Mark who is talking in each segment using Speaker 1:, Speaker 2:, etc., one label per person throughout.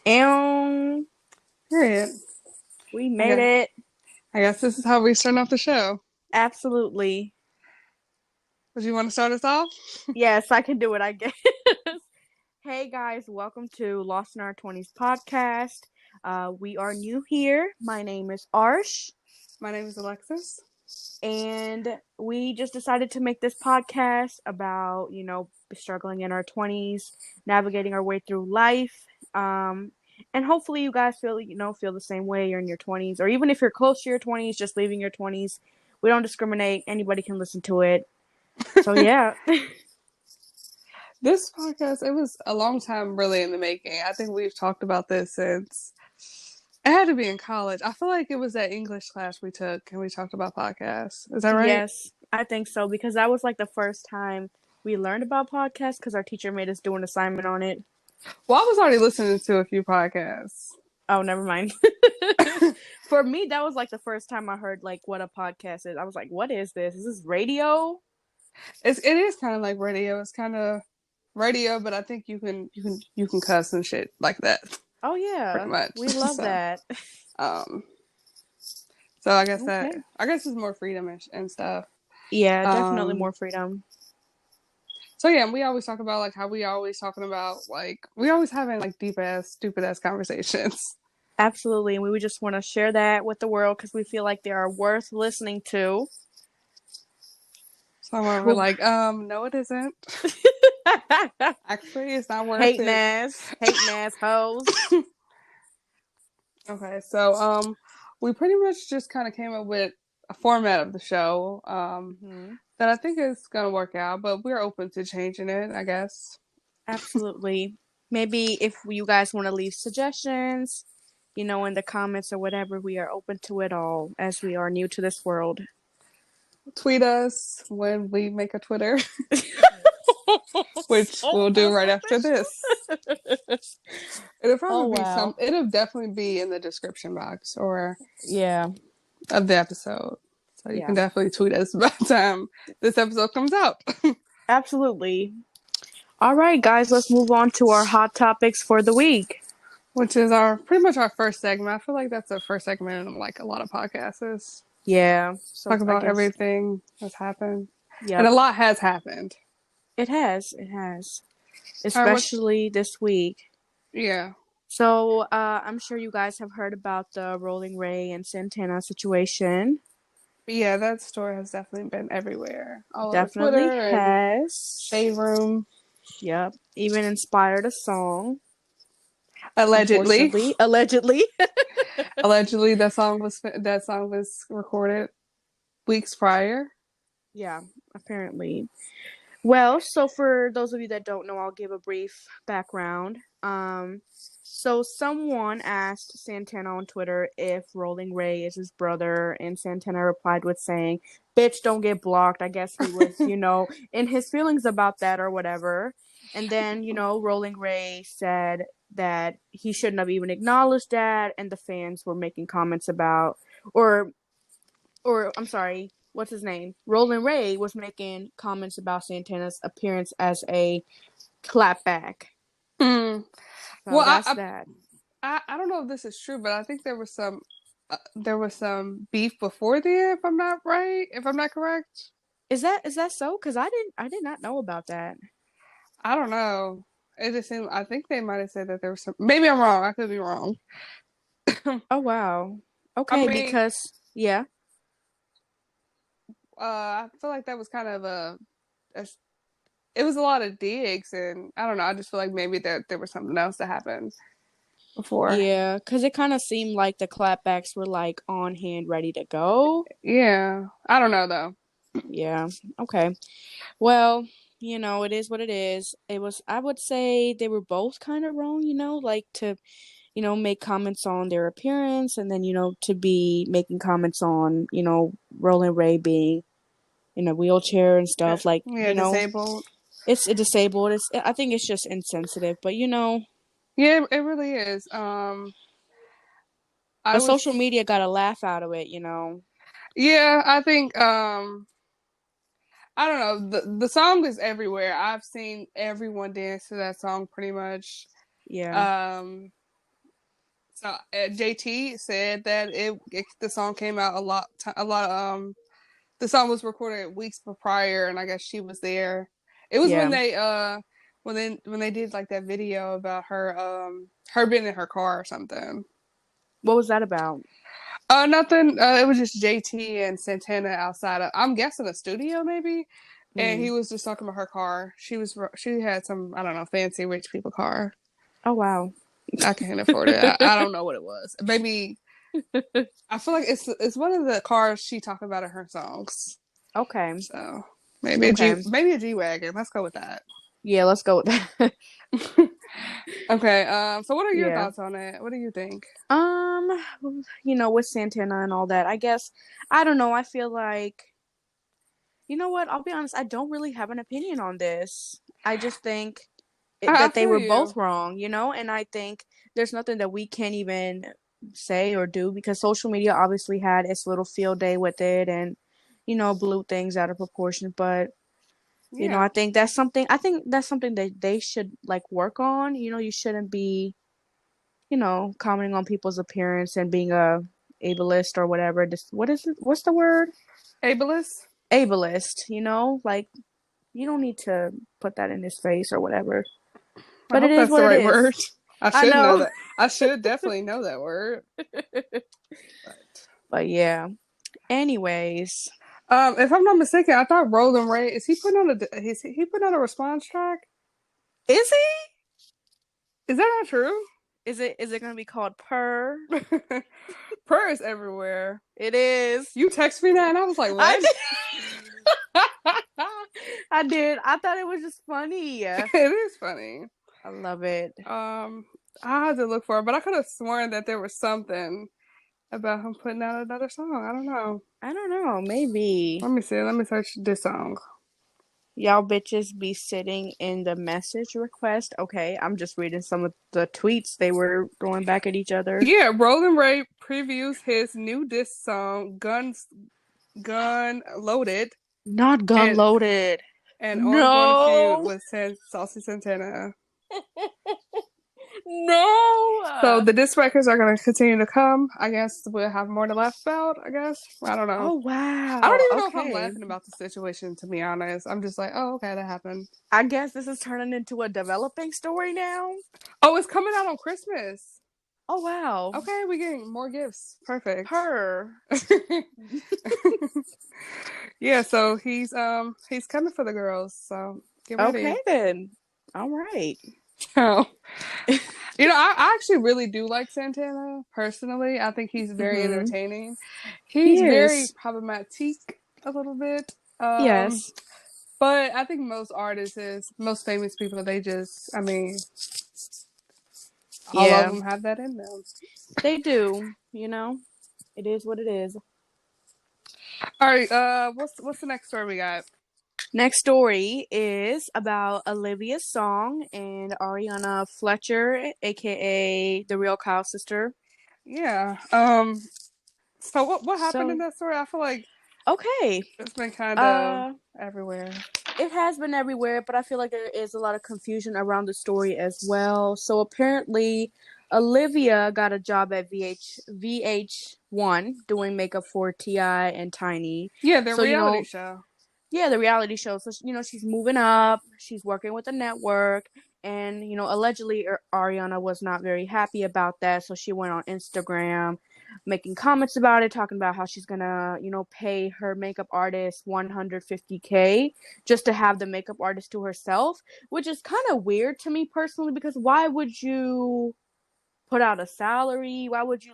Speaker 1: And
Speaker 2: Period.
Speaker 1: we made
Speaker 2: Okay.
Speaker 1: it.
Speaker 2: I guess this is how we start off the show.
Speaker 1: Absolutely.
Speaker 2: Would you want to start us off?
Speaker 1: Yes, I can do it, I guess. Hey guys, welcome to Lost in Our 20s podcast. We are new here. My name is Arsh,
Speaker 2: My name is Alexis.
Speaker 1: and we just decided to make this podcast about, struggling in our 20s, navigating our way through life. And hopefully you guys feel the same way you're in your 20s, or even if you're close to your 20s, just leaving your 20s. We don't discriminate. Anybody can listen to it. So yeah.
Speaker 2: This podcast, it was a long time really in the making. I think we've talked about this since it had to be in college. I feel like it was that English class we took and we talked about podcasts. Is that right?
Speaker 1: Yes, I think so, because that was like the first time we learned about podcasts because our teacher made us do an assignment on it.
Speaker 2: Well, I was already listening to a few podcasts.
Speaker 1: Oh, never mind. For me, that was like the first time I heard like what a podcast is. I was like, "What is this? Is this radio?"
Speaker 2: It is kind of like radio. It's kind of radio, but I think you can cuss and shit like that
Speaker 1: Oh
Speaker 2: pretty
Speaker 1: yeah,
Speaker 2: much.
Speaker 1: we love
Speaker 2: So
Speaker 1: that.
Speaker 2: um, so I guess
Speaker 1: Okay.
Speaker 2: it's more freedom and stuff.
Speaker 1: Yeah, definitely
Speaker 2: Um,
Speaker 1: more freedom.
Speaker 2: so yeah, and we always talk about like how we always talking about like we always having like deep ass, stupid ass conversations.
Speaker 1: Absolutely, and we would just want to share that with the world because we feel like they are worth listening to.
Speaker 2: So we're like, no, it isn't. Actually, it's not worth
Speaker 1: Hating
Speaker 2: it.
Speaker 1: ass, hating ass hoes.
Speaker 2: Okay, so we pretty much just kind of came up with a format of the show
Speaker 1: Hmm.
Speaker 2: that I think is gonna work out, but we're open to changing it, I guess.
Speaker 1: Absolutely. Maybe if you guys want to leave suggestions, in the comments or whatever, we are open to it all as we are new to this world.
Speaker 2: Tweet us when we make a Twitter, which
Speaker 1: So
Speaker 2: we'll do right after this.
Speaker 1: unprofessional.
Speaker 2: It'll
Speaker 1: Oh,
Speaker 2: probably be
Speaker 1: wow.
Speaker 2: it'll definitely be in the description box or
Speaker 1: Yeah.
Speaker 2: of the episode. So you can
Speaker 1: Yeah.
Speaker 2: definitely tweet us by the time this episode comes out.
Speaker 1: Absolutely. All right, guys, let's move on to our hot topics for the week.
Speaker 2: Which is our pretty much our first segment. I feel like that's the first segment in like a lot of podcasts is
Speaker 1: Yeah. So
Speaker 2: talk
Speaker 1: I
Speaker 2: about
Speaker 1: guess,
Speaker 2: everything that's happened. And a
Speaker 1: yep.
Speaker 2: lot has happened.
Speaker 1: It has. It has.
Speaker 2: All right, what
Speaker 1: Especially this week.
Speaker 2: yeah.
Speaker 1: So I'm sure you guys have heard about the Rolling Ray and Santana situation.
Speaker 2: But yeah, that story has definitely been everywhere. All over
Speaker 1: Definitely
Speaker 2: Twitter and
Speaker 1: has.
Speaker 2: Shade Room.
Speaker 1: Yep. Even inspired a song,
Speaker 2: Allegedly.
Speaker 1: unfortunately. Allegedly.
Speaker 2: Allegedly that song was recorded weeks prior.
Speaker 1: Yeah, apparently. Well, so for those of you that don't know, I'll give a brief background. So someone asked Santana on Twitter if Rolling Ray is his brother, and Santana replied with saying, "Bitch, don't get blocked." I guess he was, in his feelings about that or whatever. And then, Rolling Ray said that he shouldn't have even acknowledged that, and the fans were making comments about, or I'm sorry, what's his name? Roland Ray was making comments about Santana's appearance as a clapback.
Speaker 2: Hmm.
Speaker 1: So
Speaker 2: Well,
Speaker 1: that's that.
Speaker 2: I don't know if this is true, but I think there was some beef before there. If I'm not right, if I'm not correct,
Speaker 1: Is that so? Because I did not know about that.
Speaker 2: I don't know. It just seemed. I think they might have said that there was some. Maybe I'm wrong. I could be wrong.
Speaker 1: Oh wow.
Speaker 2: I
Speaker 1: Okay,
Speaker 2: mean,
Speaker 1: because yeah.
Speaker 2: I feel like that was kind of a. It was a lot of digs, and I don't know. I just feel like maybe there was something else that happened before.
Speaker 1: Yeah, because it kind of seemed like the clapbacks were like on hand, ready to go.
Speaker 2: Yeah, I don't know though.
Speaker 1: Yeah. Okay. Well, it is what it is. It was, I would say they were both kind of wrong, like to make comments on their appearance, and then, to be making comments on, Roland Ray being in a wheelchair and stuff. Like,
Speaker 2: Yeah, disabled.
Speaker 1: it's disabled. I think it's just insensitive, but
Speaker 2: Yeah, it really is. I
Speaker 1: but social
Speaker 2: was.
Speaker 1: media got a laugh out of it.
Speaker 2: Yeah, I think. I don't know. The song is everywhere. I've seen everyone dance to that song pretty much.
Speaker 1: Yeah.
Speaker 2: Um, So JT said that the song came out a lot. The song was recorded weeks prior, and I guess she was there. It was
Speaker 1: Yeah.
Speaker 2: when they did like that video about her being in her car or something.
Speaker 1: What was that about?
Speaker 2: Nothing. It was just JT and Santana outside of, I'm guessing, a studio maybe. And
Speaker 1: Mm.
Speaker 2: he was just talking about her car. She had some, I don't know, fancy rich people car.
Speaker 1: Oh wow.
Speaker 2: I can't afford it. I don't know what it was. Maybe I feel like it's one of the cars she talked about in her songs.
Speaker 1: Okay.
Speaker 2: So
Speaker 1: Okay.
Speaker 2: maybe a G wagon. Let's go with that.
Speaker 1: Yeah, let's go with that.
Speaker 2: Okay. So what are your
Speaker 1: Yeah.
Speaker 2: thoughts on it? What do you think?
Speaker 1: Um, with Santana and all that, I guess I don't know. I feel like what? I'll be honest. I don't really have an opinion on this. I just think
Speaker 2: I
Speaker 1: that they
Speaker 2: feel
Speaker 1: were both
Speaker 2: you.
Speaker 1: wrong, and I think there's nothing that we can even say or do because social media obviously had its little field day with it and blew things out of proportion. But
Speaker 2: Yeah.
Speaker 1: I think that's something that they should like work on. You shouldn't be commenting on people's appearance and being a ableist or whatever. What is it? What's the word?
Speaker 2: Ableist.
Speaker 1: Ableist. Like you don't need to put that in his face or whatever.
Speaker 2: I
Speaker 1: But it
Speaker 2: hope
Speaker 1: is
Speaker 2: that's
Speaker 1: what
Speaker 2: the
Speaker 1: it
Speaker 2: right
Speaker 1: is.
Speaker 2: word. I
Speaker 1: I
Speaker 2: should know
Speaker 1: know.
Speaker 2: that. I should definitely know that word. But
Speaker 1: But yeah. Anyways,
Speaker 2: if I'm not mistaken, I thought Roland Ray is he putting on a response track?
Speaker 1: is he?
Speaker 2: Is that not true?
Speaker 1: Is it gonna be called Purr?
Speaker 2: Prayer is everywhere.
Speaker 1: It is.
Speaker 2: You text me that, and I was like,
Speaker 1: I
Speaker 2: what?
Speaker 1: did. I did. I thought it was just funny. I
Speaker 2: It is funny.
Speaker 1: love it.
Speaker 2: I had to look for it, but I could have sworn that there was something about him putting out another song. I don't know.
Speaker 1: I don't know. Maybe
Speaker 2: Let me see. Let me search this song.
Speaker 1: y'all bitches be sitting in the message request. Okay, I'm just reading some of the tweets they were throwing back at each other.
Speaker 2: Yeah, Roland Ray previews his new diss song, Gun Loaded,
Speaker 1: Not gun
Speaker 2: and
Speaker 1: loaded.
Speaker 2: an ongoing feud
Speaker 1: No.
Speaker 2: with Saucy Santana. So
Speaker 1: No.
Speaker 2: the diss records are going to continue to come. I guess we'll have more to laugh about. I guess I don't know.
Speaker 1: Oh
Speaker 2: I don't
Speaker 1: wow.
Speaker 2: even know if I'm
Speaker 1: Okay.
Speaker 2: laughing about the situation. To be honest, I'm just like, oh, okay, that happened.
Speaker 1: I guess this is turning into a developing story now.
Speaker 2: Oh, it's coming out on Christmas.
Speaker 1: Oh wow.
Speaker 2: Okay, we're getting more gifts. Perfect.
Speaker 1: Her.
Speaker 2: Yeah, so he's coming for the girls. So get
Speaker 1: Okay
Speaker 2: ready.
Speaker 1: then. All right.
Speaker 2: So I actually really do like Santana personally. I think he's very
Speaker 1: Mhm.
Speaker 2: entertaining.
Speaker 1: He
Speaker 2: He's very
Speaker 1: is.
Speaker 2: problematic a little bit. Um,
Speaker 1: Yes.
Speaker 2: but I think most famous people, I mean, all of
Speaker 1: Yeah.
Speaker 2: them have that in them.
Speaker 1: They do. It is what it is.
Speaker 2: All right, what's the next story we got?
Speaker 1: Next story is about Olivia's song and Ariana Fletcher, aka the real Kyle sister.
Speaker 2: Yeah. So what happened in
Speaker 1: So,
Speaker 2: that story? I feel like
Speaker 1: okay.
Speaker 2: it's been kind of
Speaker 1: Uh
Speaker 2: everywhere.
Speaker 1: it has been everywhere, but I feel like there is a lot of confusion around the story as well. So apparently Olivia got a job at VH1 doing makeup for T.I. and Tiny.
Speaker 2: Yeah, their
Speaker 1: So,
Speaker 2: reality show.
Speaker 1: yeah, the reality show. So, she's moving up, she's working with the network, and, allegedly Ariana was not very happy about that. So she went on Instagram making comments about it, talking about how she's gonna, pay her makeup artist 150K just to have the makeup artist to herself, which is kind of weird to me personally because why would you put out a salary? Why would you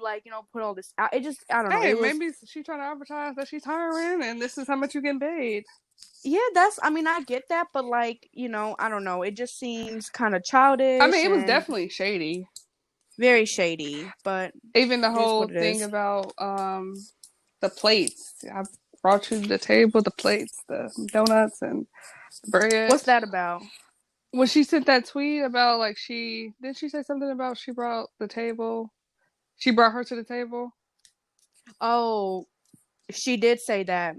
Speaker 1: put all this out? I don't know.
Speaker 2: Hey,
Speaker 1: It was
Speaker 2: maybe she's trying to advertise that she's hiring, and this is how much you get paid.
Speaker 1: yeah, I mean, I get that, but I don't know. It just seems kind of
Speaker 2: I
Speaker 1: childish
Speaker 2: mean, it was
Speaker 1: and
Speaker 2: definitely shady.
Speaker 1: very shady, but
Speaker 2: Even the
Speaker 1: it is
Speaker 2: whole
Speaker 1: what it
Speaker 2: thing
Speaker 1: is.
Speaker 2: about the plates. I brought you to the table, the plates, the donuts, and the bread.
Speaker 1: What's that about?
Speaker 2: When she sent that tweet about like she say something about she brought the table? She brought her to the table.
Speaker 1: Oh, she did say that.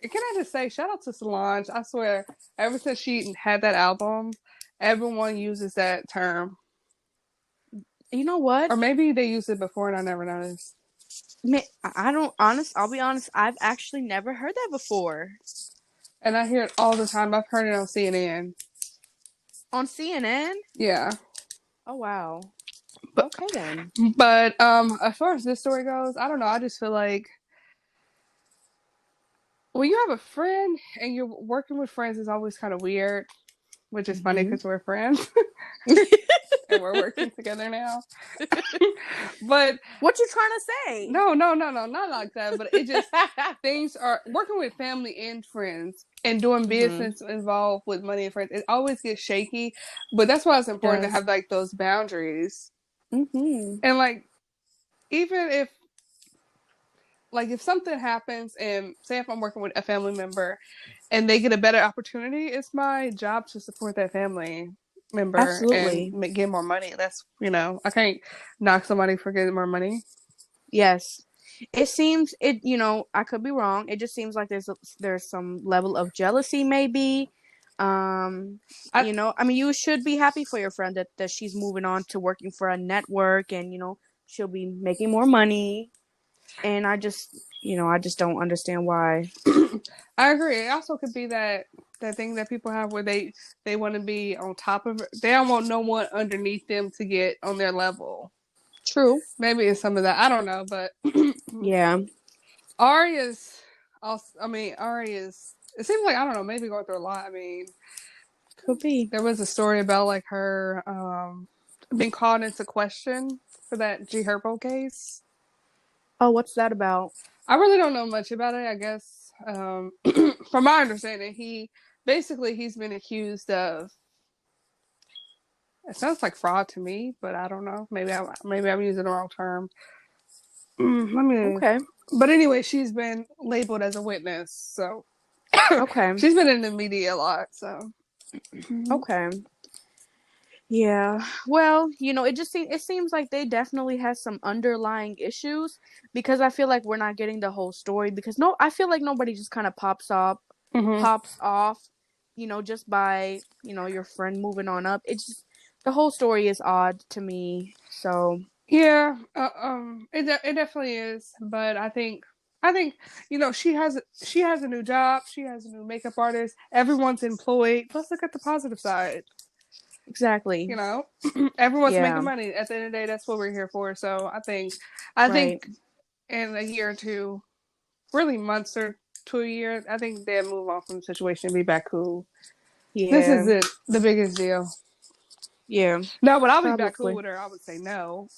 Speaker 2: Can I just say, shout out to Solange. I swear, ever since she had that album, everyone uses that term.
Speaker 1: You know what?
Speaker 2: Or maybe they used it before and I never noticed.
Speaker 1: I don't honest. I'll be honest. I've actually never heard that before.
Speaker 2: And I hear it all the time. I've heard it on CNN.
Speaker 1: On CNN?
Speaker 2: Yeah.
Speaker 1: Oh wow.
Speaker 2: But
Speaker 1: Okay then.
Speaker 2: as far as this story goes, I don't know. I just feel like when you have a friend and you're working with friends is always kind of weird, which is funny
Speaker 1: Mm-hmm.
Speaker 2: because we're friends and we're working together now. But
Speaker 1: What you trying to say?
Speaker 2: no, not like that. But it just things are working with family and friends and doing
Speaker 1: Mm-hmm.
Speaker 2: business involved with money and friends. It always gets shaky, but that's why it's
Speaker 1: It
Speaker 2: important to
Speaker 1: does.
Speaker 2: have like those boundaries.
Speaker 1: Mm-hmm.
Speaker 2: And like even if something happens and say if I'm working with a family member and they get a better opportunity, it's my job to support that family member and
Speaker 1: Absolutely.
Speaker 2: get more money. That's I can't knock somebody for getting more money.
Speaker 1: Yes. It seems I could be wrong. It just seems like there's some level of jealousy maybe.
Speaker 2: I
Speaker 1: I mean you should be happy for your friend that she's moving on to working for a network and she'll be making more money. And I just don't understand why.
Speaker 2: I agree. It also could be that thing that people have where they want to be on top of it. They don't want no one underneath them to get on their level.
Speaker 1: True.
Speaker 2: Maybe it's some of that. I don't know, but
Speaker 1: Yeah.
Speaker 2: Ari is also. I mean, Ari is. It seems like I don't know. Maybe going through a lot. I mean,
Speaker 1: Could be.
Speaker 2: there was a story about like her being called into question for that G Herbo case.
Speaker 1: Oh, what's that about?
Speaker 2: I really don't know much about it. I guess from my understanding, he's been accused of. It sounds like fraud to me, but I don't know. Maybe I'm using the wrong term. Let me.
Speaker 1: Okay.
Speaker 2: But anyway, she's been labeled as a witness, so
Speaker 1: Okay.
Speaker 2: she's been in the media a lot. So
Speaker 1: Okay. Yeah. Well, it seems like they definitely has some underlying issues because I feel like we're not getting the whole story because I feel like nobody just kind of
Speaker 2: mm-hmm.
Speaker 1: pops off, just by, your friend moving on up. It's just the whole story is odd to me. So,
Speaker 2: Yeah, it definitely is. But I think she has a new job. She has a new makeup artist. Everyone's employed. Let's look at the positive side.
Speaker 1: exactly.
Speaker 2: You know, everyone's making
Speaker 1: Yeah.
Speaker 2: money. At the end of the day, that's what we're here for. So I think
Speaker 1: Right.
Speaker 2: in a year or two, really months or to a year, I think they'll move on from the situation and be back cool. This is
Speaker 1: Yeah.
Speaker 2: the biggest deal.
Speaker 1: Yeah.
Speaker 2: No, but I'll be back cool
Speaker 1: Probably.
Speaker 2: with her. I would say no.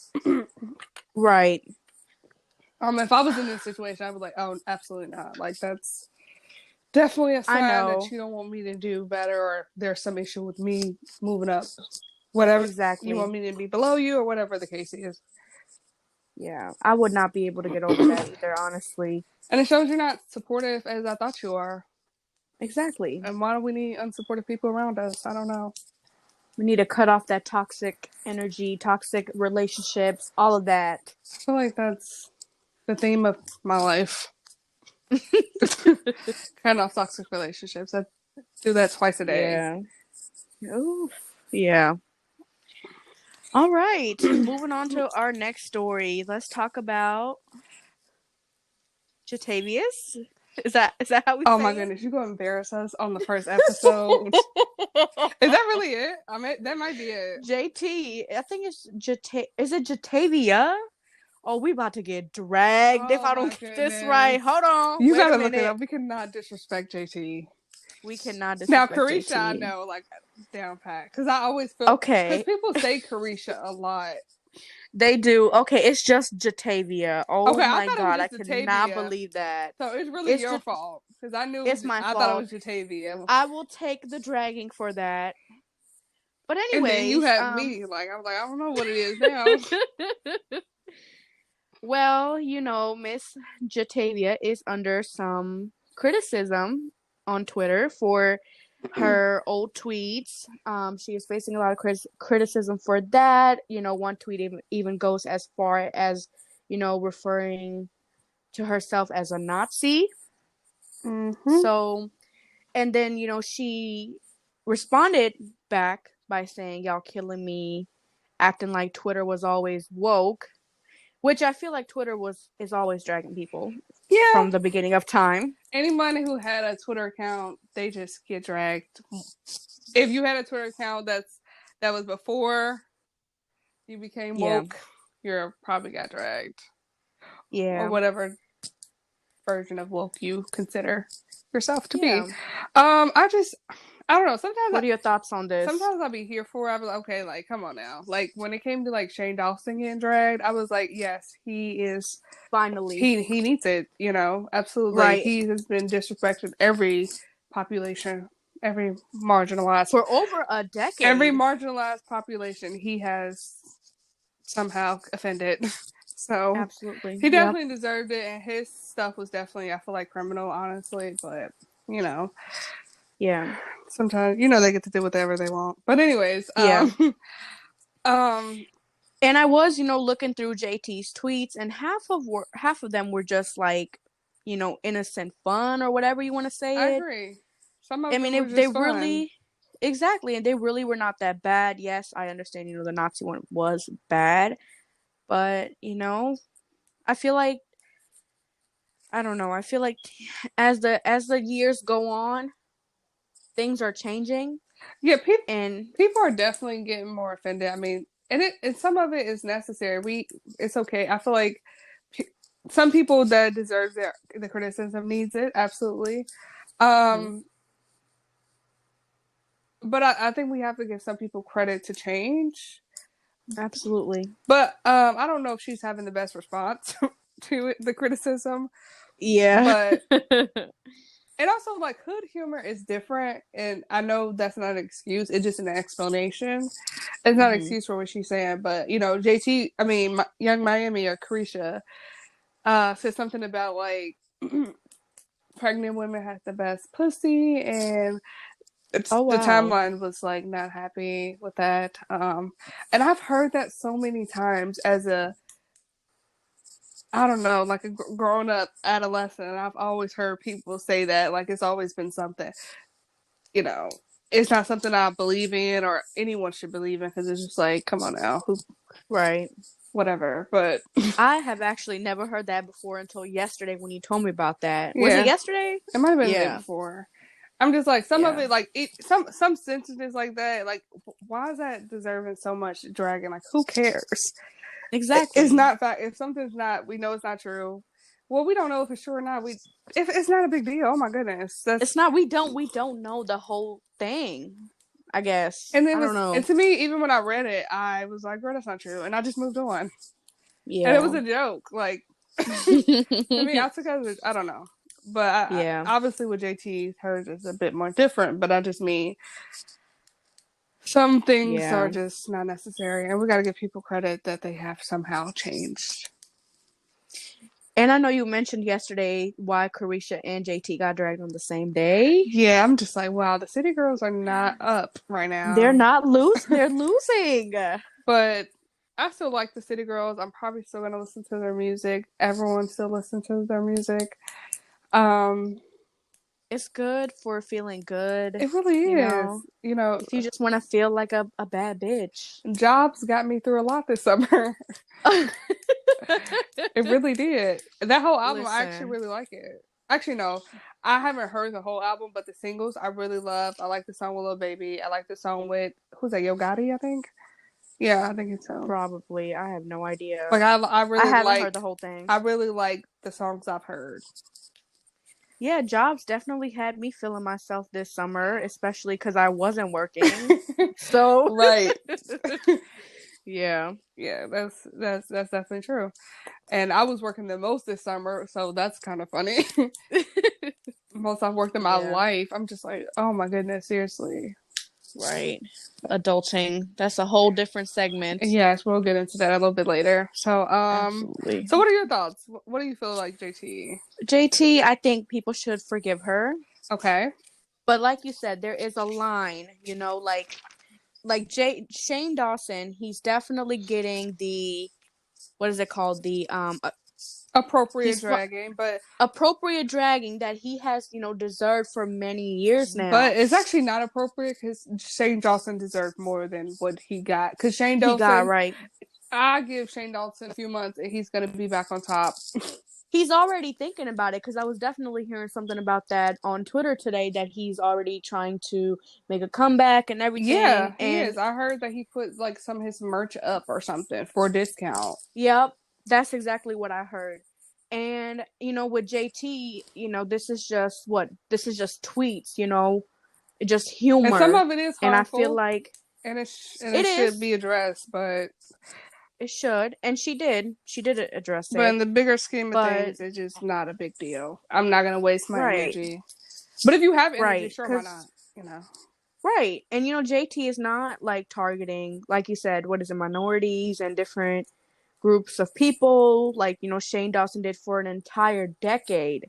Speaker 1: Right.
Speaker 2: If I was in this situation, I would like, oh, absolutely not. Like that's definitely a
Speaker 1: I
Speaker 2: sign that
Speaker 1: know.
Speaker 2: you don't want me to do better, or there's some issue with me moving up. Whatever you want
Speaker 1: Exactly.
Speaker 2: me to be below you, or whatever the case is.
Speaker 1: Yeah. I would not be able to get over that either, honestly.
Speaker 2: And it shows you're not supportive as I thought you are.
Speaker 1: Exactly.
Speaker 2: And why do we need unsupportive people around us? I don't know.
Speaker 1: We need to cut off that toxic energy, toxic relationships, all of that.
Speaker 2: I feel like that's the theme of my life. Kind of toxic relationships. I do that twice a day.
Speaker 1: Yeah. Oof. Yeah. All right. Moving on to our next story. Let's talk about Jatavius. Is that how we
Speaker 2: Oh my
Speaker 1: say
Speaker 2: goodness, you gonna embarrass us on the first episode. Is
Speaker 1: it?
Speaker 2: that really it? I mean, that might be it.
Speaker 1: JT. I think it's Is it Jatavia? Oh, we about to get dragged if
Speaker 2: Oh
Speaker 1: I don't
Speaker 2: my
Speaker 1: get this right.
Speaker 2: goodness.
Speaker 1: Hold on.
Speaker 2: You
Speaker 1: Wait a
Speaker 2: gotta look it
Speaker 1: minute.
Speaker 2: up. We cannot disrespect JT.
Speaker 1: We cannot
Speaker 2: Now,
Speaker 1: disrespect
Speaker 2: Carisha, I
Speaker 1: JT.
Speaker 2: know, like, down pat. Because I always feel, because
Speaker 1: Okay.
Speaker 2: people say Carisha a lot.
Speaker 1: They do. Okay, it's just Jatavia. Oh
Speaker 2: Okay, I
Speaker 1: my
Speaker 2: thought it was
Speaker 1: god, I
Speaker 2: just
Speaker 1: cannot
Speaker 2: Jatavia.
Speaker 1: believe that.
Speaker 2: So it's really
Speaker 1: It's
Speaker 2: your
Speaker 1: just
Speaker 2: fault. Because I knew,
Speaker 1: it's my
Speaker 2: I thought it
Speaker 1: fault.
Speaker 2: was Jatavia.
Speaker 1: I will take the dragging for that. But
Speaker 2: And then you
Speaker 1: anyways,
Speaker 2: had me, like, I was like, I don't know what it is now.
Speaker 1: well, Miss Jatavia is under some criticism on Twitter for her old tweets. She is facing a lot of criticism for that. One tweet even goes as far as, referring to herself as a Nazi.
Speaker 2: Mm-hmm.
Speaker 1: So, and then, she responded back by saying, y'all killing me acting like Twitter was always woke, which I feel like Twitter is always dragging people
Speaker 2: Yeah.
Speaker 1: from the beginning of time.
Speaker 2: Anybody who had a Twitter account, they just get dragged. If you had a Twitter account that was before you became
Speaker 1: Yeah.
Speaker 2: woke, you're probably got dragged. Or
Speaker 1: Yeah.
Speaker 2: whatever version of woke you consider yourself to
Speaker 1: Yeah.
Speaker 2: be. I don't know.
Speaker 1: What are your thoughts on this?
Speaker 2: Sometimes I'll be here for it. I was like, okay, like, come on now. Like, when it came to, like, Shane Dawson getting dragged, I was like, yes, he is.
Speaker 1: Finally.
Speaker 2: He needs it, you know? Absolutely.
Speaker 1: Right.
Speaker 2: He has been disrespected every population, every marginalized.
Speaker 1: For over a decade.
Speaker 2: Every marginalized population he has somehow offended. So,
Speaker 1: absolutely.
Speaker 2: he definitely deserved it, and his stuff was definitely, I feel like, criminal, honestly, but, you know.
Speaker 1: Yeah.
Speaker 2: Sometimes, you know, they get to do whatever they want. But anyways,
Speaker 1: yeah.
Speaker 2: And
Speaker 1: I was, looking through JT's tweets, and half of them were just like, innocent fun or whatever you want to say.
Speaker 2: I agree. Some of them were just
Speaker 1: they
Speaker 2: fun.
Speaker 1: really, exactly, and they really were not that bad. Yes, I understand. The Nazi one was bad, but I feel like, I don't know. I feel like as the years go on, things are changing.
Speaker 2: Yeah, people are definitely getting more offended. I mean, and some of it is necessary. It's okay. I feel like some people that deserve the criticism needs it, absolutely. But I think we have to give some people credit to change.
Speaker 1: Absolutely.
Speaker 2: But I don't know if she's having the best response to the criticism.
Speaker 1: Yeah.
Speaker 2: But and also, like, hood humor is different, and I know that's not an excuse. It's just an explanation. It's not an excuse for what she's saying. But, JT, I mean, Young Miami or Carisha said something about, like, pregnant women have the best pussy, and the timeline was, like, not happy with that. And I've heard that so many times as I don't know, like a grown up adolescent. I've always heard people say that, like, it's always been something. It's not something I believe in or anyone should believe in, because it's just like, come on now,
Speaker 1: right,
Speaker 2: whatever. But
Speaker 1: I have actually never heard that before until yesterday when you told me about that. Was it yesterday?
Speaker 2: It might have been the day before. I'm just like, some of it, like, some sentences like that, like, why is that deserving so much dragging? Like, who cares?
Speaker 1: Exactly.
Speaker 2: It's not fact. If something's not, we know it's not true. Well, we don't know if it's true or not. If it's not a big deal, oh my goodness,
Speaker 1: it's not. We don't know the whole thing, I guess.
Speaker 2: And
Speaker 1: I don't know.
Speaker 2: And to me, even when I read it, I was like, "Girl, that's not true," and I just moved on.
Speaker 1: Yeah,
Speaker 2: and it was a joke. Like, to me, I took it as I don't know, but obviously with JT, hers is a bit more different. But I just mean, some things are just not necessary, and we got to give people credit that they have somehow changed.
Speaker 1: And I know you mentioned yesterday why Carisha and JT got dragged on the same day.
Speaker 2: Yeah, I'm just like, wow, the City Girls are not up right now.
Speaker 1: They're not losing. They're losing.
Speaker 2: But I still like the City Girls. I'm probably still going to listen to their music. Everyone still listens to their music.
Speaker 1: It's good for feeling good.
Speaker 2: It really is.
Speaker 1: If you just want to feel like a bad bitch.
Speaker 2: Jobs got me through a lot this summer. It really did. That whole album, I actually really like it. Actually, no. I haven't heard the whole album, but the singles I really love. I like the song with Lil Baby. I like the song with, who's that, Yo Gotti, I think? Yeah, I think it's so.
Speaker 1: Probably. I have no idea.
Speaker 2: Like, I haven't
Speaker 1: heard the whole thing.
Speaker 2: I really like the songs I've heard.
Speaker 1: Yeah, jobs definitely had me feeling myself this summer, especially because I wasn't working. So
Speaker 2: right.
Speaker 1: Yeah,
Speaker 2: that's definitely true. And I was working the most this summer, so that's kind of funny. Most I've worked in my life. I'm just like, oh my goodness, seriously.
Speaker 1: Right. Adulting. That's a whole different segment.
Speaker 2: Yes, we'll get into that a little bit later. So, absolutely. So what are your thoughts? What do you feel like JT?
Speaker 1: JT, I think people should forgive her.
Speaker 2: Okay.
Speaker 1: But like you said, there is a line, like Shane Dawson, he's definitely getting the, what is it called? The
Speaker 2: appropriate
Speaker 1: He's
Speaker 2: dragging, but
Speaker 1: appropriate dragging that he has, deserved for many years now.
Speaker 2: it's actually not appropriate because Shane Dawson deserved more than what he got. Because Shane
Speaker 1: He got
Speaker 2: Dawson,
Speaker 1: right.
Speaker 2: I give Shane Dawson a few months and he's gonna be back on top.
Speaker 1: He's already thinking about it because I was definitely hearing something about that on Twitter today that he's already trying to make a comeback and everything.
Speaker 2: Yeah, he
Speaker 1: And
Speaker 2: is. I heard that he put like some of his merch up or something for a discount.
Speaker 1: yep, that's exactly what I heard. And with JT, this is just tweets, just
Speaker 2: And some
Speaker 1: humor.
Speaker 2: of it is
Speaker 1: And I feel
Speaker 2: harmful,
Speaker 1: like
Speaker 2: and
Speaker 1: it
Speaker 2: it should
Speaker 1: is.
Speaker 2: be addressed, but
Speaker 1: It should, and she did. She did address
Speaker 2: in
Speaker 1: it.
Speaker 2: the bigger scheme of
Speaker 1: But
Speaker 2: things, it's just not a big deal. I'm not gonna waste my
Speaker 1: right,
Speaker 2: energy. But if you have energy,
Speaker 1: right,
Speaker 2: sure, why not?
Speaker 1: because right, and JT is not like targeting, like you said, what is it, minorities and different groups of people, like Shane Dawson did for an entire decade.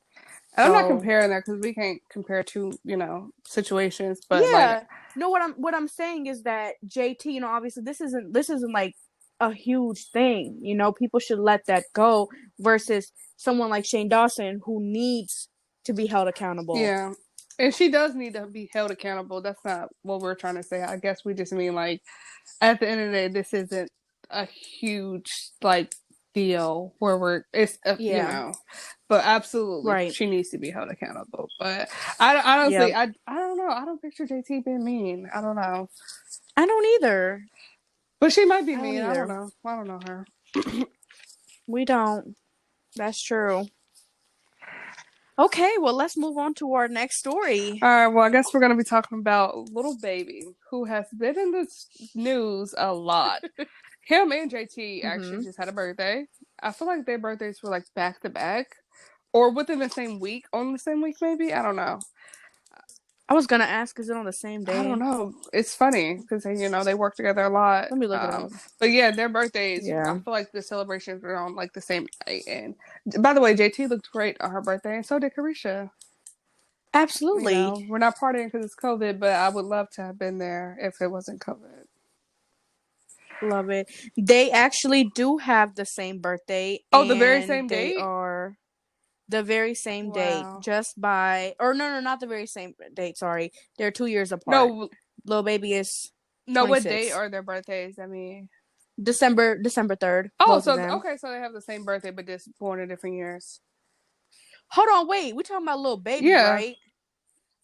Speaker 2: And I'm not
Speaker 1: So
Speaker 2: comparing that because we can't compare two, situations. But like,
Speaker 1: yeah, no, what I'm saying is that JT, obviously this isn't like a huge thing. People should let that go versus someone like Shane Dawson who needs to be held accountable.
Speaker 2: yeah, and she does need to be held accountable. That's not what we're trying to say. I guess we just mean like at the end of the day, this isn't a huge like deal where
Speaker 1: Yeah,
Speaker 2: but absolutely
Speaker 1: right.
Speaker 2: she needs to be held accountable. But I honestly,
Speaker 1: Yep.
Speaker 2: I don't know. I don't picture JT being mean. I don't know,
Speaker 1: I don't either.
Speaker 2: but she might be
Speaker 1: I don't
Speaker 2: mean. I don't
Speaker 1: either.
Speaker 2: know. I don't know her.
Speaker 1: We don't. That's true. Okay, well, let's move on to our next story.
Speaker 2: All right, well, I guess we're going to be talking about Little Baby, who has been in the news a lot. Him and JT actually just had a birthday. I feel like their birthdays were like back to back or within the same week, on the same week, maybe. I don't know.
Speaker 1: I was gonna ask, is it on the same
Speaker 2: I don't
Speaker 1: day?
Speaker 2: know. It's funny because they work together a lot.
Speaker 1: Let me look it up.
Speaker 2: But yeah, their birthdays. I
Speaker 1: Yeah,
Speaker 2: feel like the celebrations were on like the same night. And by the way, JT looked great on her birthday, and so did Carisha.
Speaker 1: absolutely.
Speaker 2: We're not partying because it's COVID, but I would love to have been there if it wasn't COVID.
Speaker 1: Love it. They actually do have the same birthday,
Speaker 2: Oh, the very
Speaker 1: and
Speaker 2: same
Speaker 1: they
Speaker 2: date?
Speaker 1: are the very same date,
Speaker 2: Wow.
Speaker 1: just by, or no, not the very same date. Sorry, they're 2 years apart.
Speaker 2: No,
Speaker 1: Little baby is
Speaker 2: no. What date
Speaker 1: 26.
Speaker 2: are their birthdays? I mean,
Speaker 1: December 3rd.
Speaker 2: oh,
Speaker 1: Both of
Speaker 2: so
Speaker 1: them.
Speaker 2: okay, so they have the same birthday, but just born in different years.
Speaker 1: Hold on, wait. We talking about little baby,
Speaker 2: Yeah,
Speaker 1: right?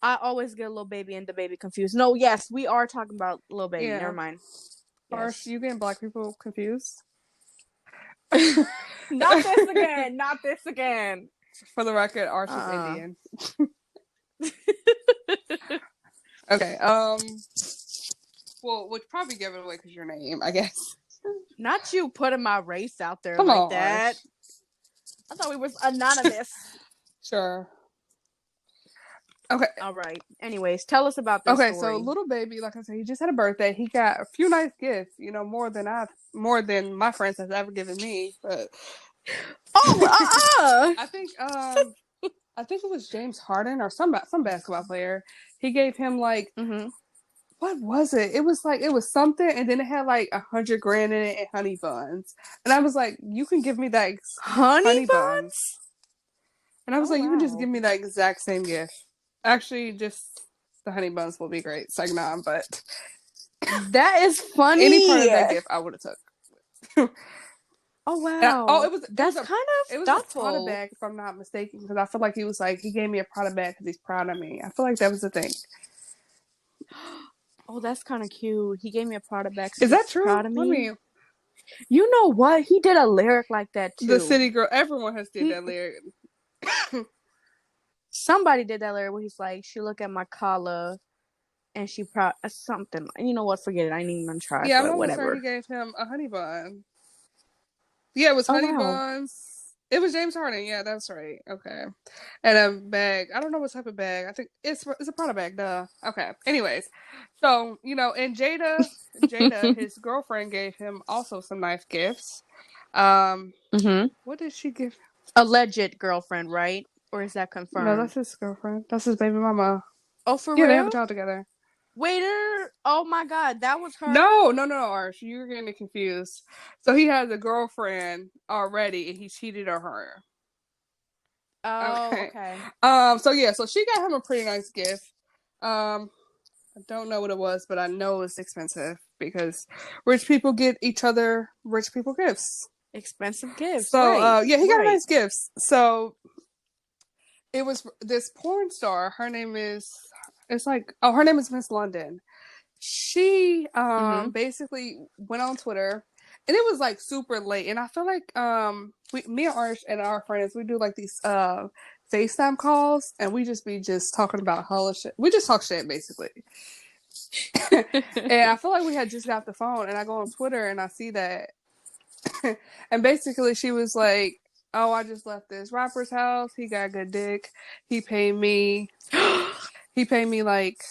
Speaker 1: I always get little baby and the baby confused. No, yes, we are talking about little baby.
Speaker 2: yeah.
Speaker 1: Never mind.
Speaker 2: Arsh,
Speaker 1: Yes.
Speaker 2: you getting black people confused?
Speaker 1: Not this again. Not this again.
Speaker 2: For the record, Arsh is Indian. Okay. Well, which probably give it away because your name, I guess.
Speaker 1: Not you putting my race out there
Speaker 2: Come
Speaker 1: like
Speaker 2: on,
Speaker 1: that.
Speaker 2: Arsh.
Speaker 1: I thought we was anonymous.
Speaker 2: Sure. Okay.
Speaker 1: All right. Anyways, tell us about this
Speaker 2: Okay,
Speaker 1: story.
Speaker 2: so Little Baby, like I said, he just had a birthday. He got a few nice gifts, more than my friends has ever given me. But I think it was James Harden or some basketball player. He gave him like what was it? It was something, and then it had like 100 grand in it and honey buns. And I was like, you can give me that
Speaker 1: honey buns?
Speaker 2: buns. And I was like, you can just give me that exact same gift. Actually, just the honey buns will be great. Sagnan, but
Speaker 1: that is funny.
Speaker 2: Any part of that gift I would have took.
Speaker 1: Oh wow!
Speaker 2: It was
Speaker 1: kind of thoughtful.
Speaker 2: A Prada bag, if I'm not mistaken, because I feel like he gave me a Prada bag because he's proud of me. I feel like that was the thing.
Speaker 1: Oh, that's kind of cute. He gave me a Prada bag.
Speaker 2: Is that true?
Speaker 1: Proud of me. You know what? He did a lyric like that too.
Speaker 2: The City Girl. Everyone has did that lyric.
Speaker 1: Somebody did that lyric where he's like, she look at my collar and she proud something. You know what? Forget it. I ain't even gonna try.
Speaker 2: Yeah,
Speaker 1: but
Speaker 2: I'm almost
Speaker 1: whatever.
Speaker 2: sure he gave him a honey bun. Yeah, it was honey buns. It was James Harden. Yeah, that's right. Okay. And a bag. I don't know what type of bag. I think it's a Prada bag. Duh. Okay. Anyways, so and Jada, his girlfriend, gave him also some nice gifts. What did she give?
Speaker 1: Alleged girlfriend, right? Or is that confirmed?
Speaker 2: No, that's his girlfriend. That's his baby mama.
Speaker 1: Oh, for real?
Speaker 2: They have a child together.
Speaker 1: Wait, oh my God, that was her?
Speaker 2: No, Arsh, you're getting it confused. So he has a girlfriend already, and he cheated on her.
Speaker 1: Oh,
Speaker 2: Okay.
Speaker 1: okay.
Speaker 2: So she got him a pretty nice gift. I don't know what it was, but I know it's expensive because rich people get each other rich people gifts.
Speaker 1: Expensive gifts,
Speaker 2: So,
Speaker 1: right?
Speaker 2: yeah, he got
Speaker 1: Right.
Speaker 2: nice gifts. So it was this porn star. Her name is. It's like, oh, her name is Miss London. She
Speaker 1: Mm-hmm.
Speaker 2: basically went on Twitter, and it was like super late, and I feel like me and Arch and our friends, we do like these FaceTime calls, and we just be just talking about hella shit. We just talk shit basically. And I feel like we had just got the phone, and I go on Twitter and I see that, and basically she was like, "Oh, I just left this rapper's house. He got good dick. He paid me. He paid me like."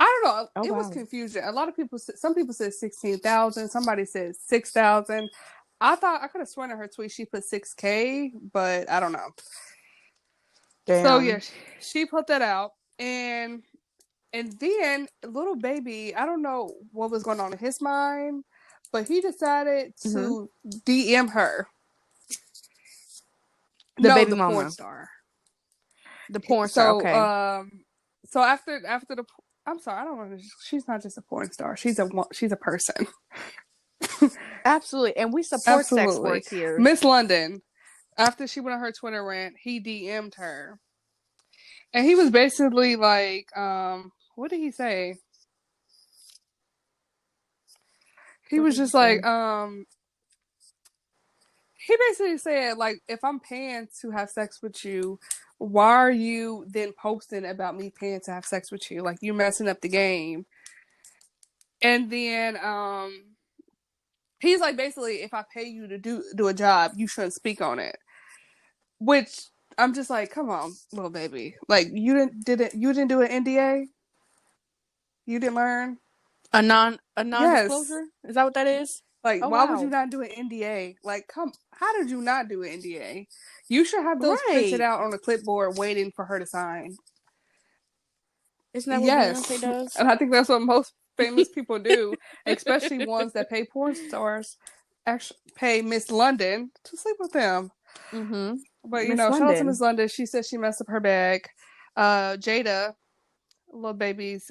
Speaker 2: I don't know.
Speaker 1: Oh
Speaker 2: It was
Speaker 1: wow.
Speaker 2: confusion. A lot of people, some people said 16,000. Somebody said 6,000. I thought I could have sworn in her tweet she put 6K, but I don't know. So yeah,
Speaker 1: Damn.
Speaker 2: she put that out, and then little baby, I don't know what was going on in his mind, but he decided
Speaker 1: Mm-hmm.
Speaker 2: to DM her.
Speaker 1: The
Speaker 2: No,
Speaker 1: baby
Speaker 2: the porn
Speaker 1: mama.
Speaker 2: star.
Speaker 1: The porn star.
Speaker 2: So
Speaker 1: Okay.
Speaker 2: so after the, I'm sorry, I don't want to. She's not just a porn star. She's a person.
Speaker 1: Absolutely. And we support sex
Speaker 2: Absolutely.
Speaker 1: work here.
Speaker 2: Miss London, after she went on her Twitter rant, he DM'd her. And he was basically like, what did he say? He
Speaker 1: What
Speaker 2: was
Speaker 1: did he
Speaker 2: just
Speaker 1: say?
Speaker 2: like, he basically said, like, if I'm paying to have sex with you, why are you then posting about me paying to have sex with you? Like, you messing up the game. And then, he's like, basically, if I pay you to do a job, you shouldn't speak on it. Which I'm just like, come on, little baby. Like you didn't do an NDA? You didn't learn?
Speaker 1: A
Speaker 2: Yes.
Speaker 1: non-disclosure? Is that what that is?
Speaker 2: Like,
Speaker 1: Oh
Speaker 2: why would you
Speaker 1: wow.
Speaker 2: not do an NDA? Like, how did you not do an NDA? You should have those printed
Speaker 1: Right.
Speaker 2: out on a clipboard waiting for her to sign.
Speaker 1: Isn't that what Beyonce
Speaker 2: Yes.
Speaker 1: does?
Speaker 2: And I think that's what most famous people do, especially ones that pay porn stars, actually pay Miss London to sleep with them.
Speaker 1: Mm-hmm.
Speaker 2: But
Speaker 1: Miss
Speaker 2: shout out to Miss
Speaker 1: London.
Speaker 2: London. She said she messed up her bag. Jada, little baby's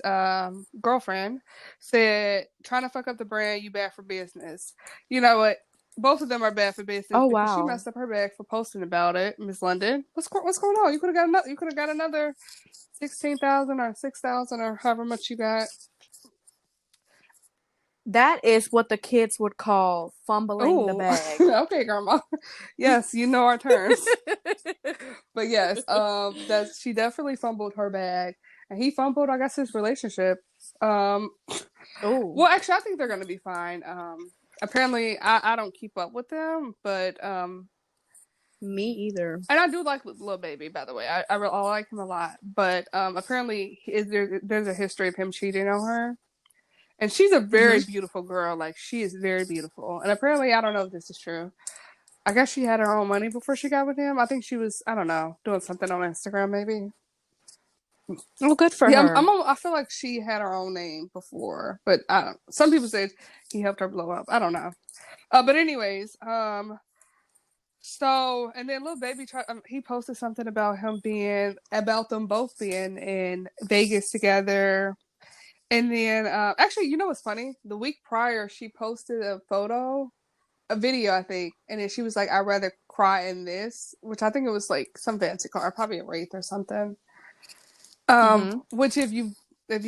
Speaker 2: girlfriend, said, "Trying to fuck up the brand, you bad for business." You know what? Both of them are bad for business
Speaker 1: Oh
Speaker 2: because she
Speaker 1: wow.
Speaker 2: messed up her bag for posting about it. Miss London, what's going on? You could have got another. You could have got another 16,000 or 6,000 or however much you got.
Speaker 1: That is what the kids would call fumbling the
Speaker 2: Oh,
Speaker 1: bag.
Speaker 2: okay, grandma. Yes, you know our terms. But yes, that she definitely fumbled her bag, and he fumbled, I guess, his relationship. Um,
Speaker 1: Oh,
Speaker 2: well, actually, I think they're gonna be fine. Apparently, I don't keep up with them, but
Speaker 1: me either.
Speaker 2: and I do like Lil Baby, by the way. I like him a lot, but apparently, there's a history of him cheating on her, and she's a very
Speaker 1: Mm-hmm.
Speaker 2: beautiful girl. Like she is very beautiful, and apparently, I don't know if this is true. I guess she had her own money before she got with him. I think she was, I don't know, doing something on Instagram, maybe.
Speaker 1: Well, good for
Speaker 2: Yeah,
Speaker 1: her.
Speaker 2: I feel like she had her own name before, but I don't. Some people say he helped her blow up. I don't know. But anyways, so and then little baby he posted something about about them both being in Vegas together, and then actually, you know what's funny? The week prior, she posted a video, I think, and then she was like, "I'd rather cry in this," which I think it was like some fancy car, probably a Wraith or something.
Speaker 1: Mm-hmm.
Speaker 2: Which if you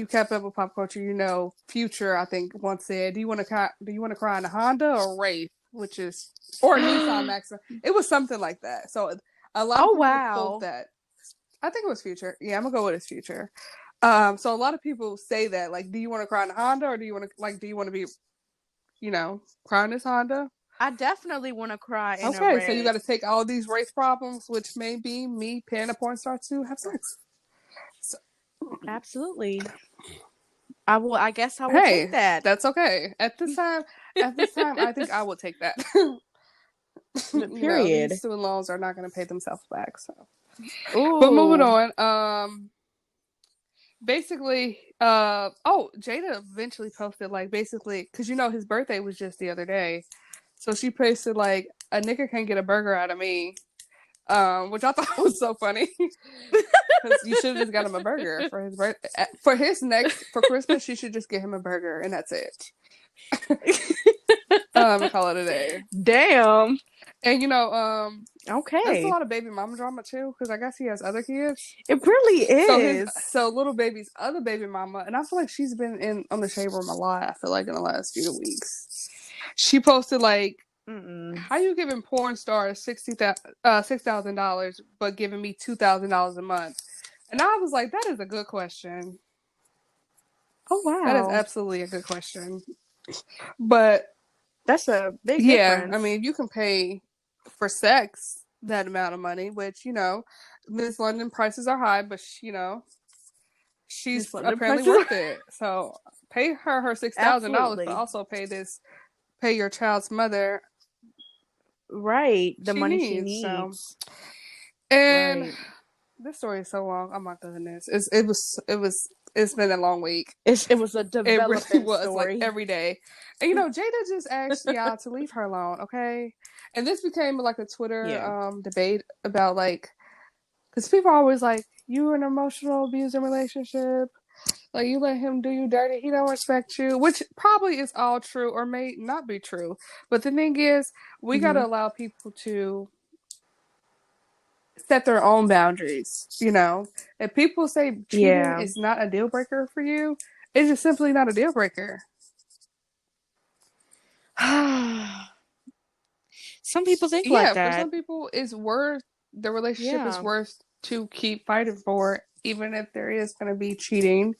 Speaker 2: kept up with pop culture, you know, Future I think once said, "Do you want to cry in a Honda or Wraith?" Which is or a Nissan
Speaker 1: Oh
Speaker 2: Maxima. It was something like that. So a lot of people quote
Speaker 1: wow.
Speaker 2: that. I think it was Future. Yeah, I'm gonna go with his Future. So a lot of people say that, like, do you want to cry in a Honda or do you want to be, cry in this Honda?
Speaker 1: I definitely want to cry in a
Speaker 2: Okay, so you got to
Speaker 1: Wraith.
Speaker 2: take all these race problems, which may be me paying a porn star to have sex. So,
Speaker 1: Absolutely. I will. I guess I will take
Speaker 2: hey,
Speaker 1: that.
Speaker 2: that's okay. At this time, I think I will take that. These
Speaker 1: Period.
Speaker 2: student loans are not going to pay themselves back. So, but moving
Speaker 1: Ooh.
Speaker 2: on. basically, Jada eventually posted like basically because his birthday was just the other day, so she posted like a nigga can't get a burger out of me, which I thought was so funny because you should have just got him a burger for his birthday. For Christmas. You should just get him a burger and that's it. And call it a day.
Speaker 1: Damn.
Speaker 2: And there's a
Speaker 1: Okay.
Speaker 2: lot of baby mama drama too because I guess he has other kids.
Speaker 1: It really is.
Speaker 2: So little baby's other baby mama, and I feel like she's been in on the Shade Room a lot. I feel like in the last few weeks, she posted like, "How you giving porn stars $6,000, but giving me $2,000 a month?" And I was like, "That is a good question.
Speaker 1: Oh
Speaker 2: That is
Speaker 1: wow.
Speaker 2: absolutely a good question." But
Speaker 1: That's a big
Speaker 2: yeah,
Speaker 1: difference.
Speaker 2: I mean, you can pay for sex that amount of money, which Miss London prices are high, but she's apparently worth it. So pay her $6,000, but also pay your child's mother
Speaker 1: the money she needs.
Speaker 2: So, and this story is so long. Oh my goodness, it's been a long week.
Speaker 1: It was a developing
Speaker 2: It really was
Speaker 1: story.
Speaker 2: like every day. And Jada just asked y'all to leave her alone, okay? And this became like a Twitter debate about like, because people are always like, you were in an emotional abusive relationship, like you let him do you dirty, he don't respect you, which probably is all true or may not be true. But the thing is, we gotta allow people to set their own boundaries. If people say cheating is not a deal breaker for you, it's just simply not a deal breaker.
Speaker 1: Some people think like that.
Speaker 2: For some people, the relationship is worth to keep fighting for, even if there is going to be cheating.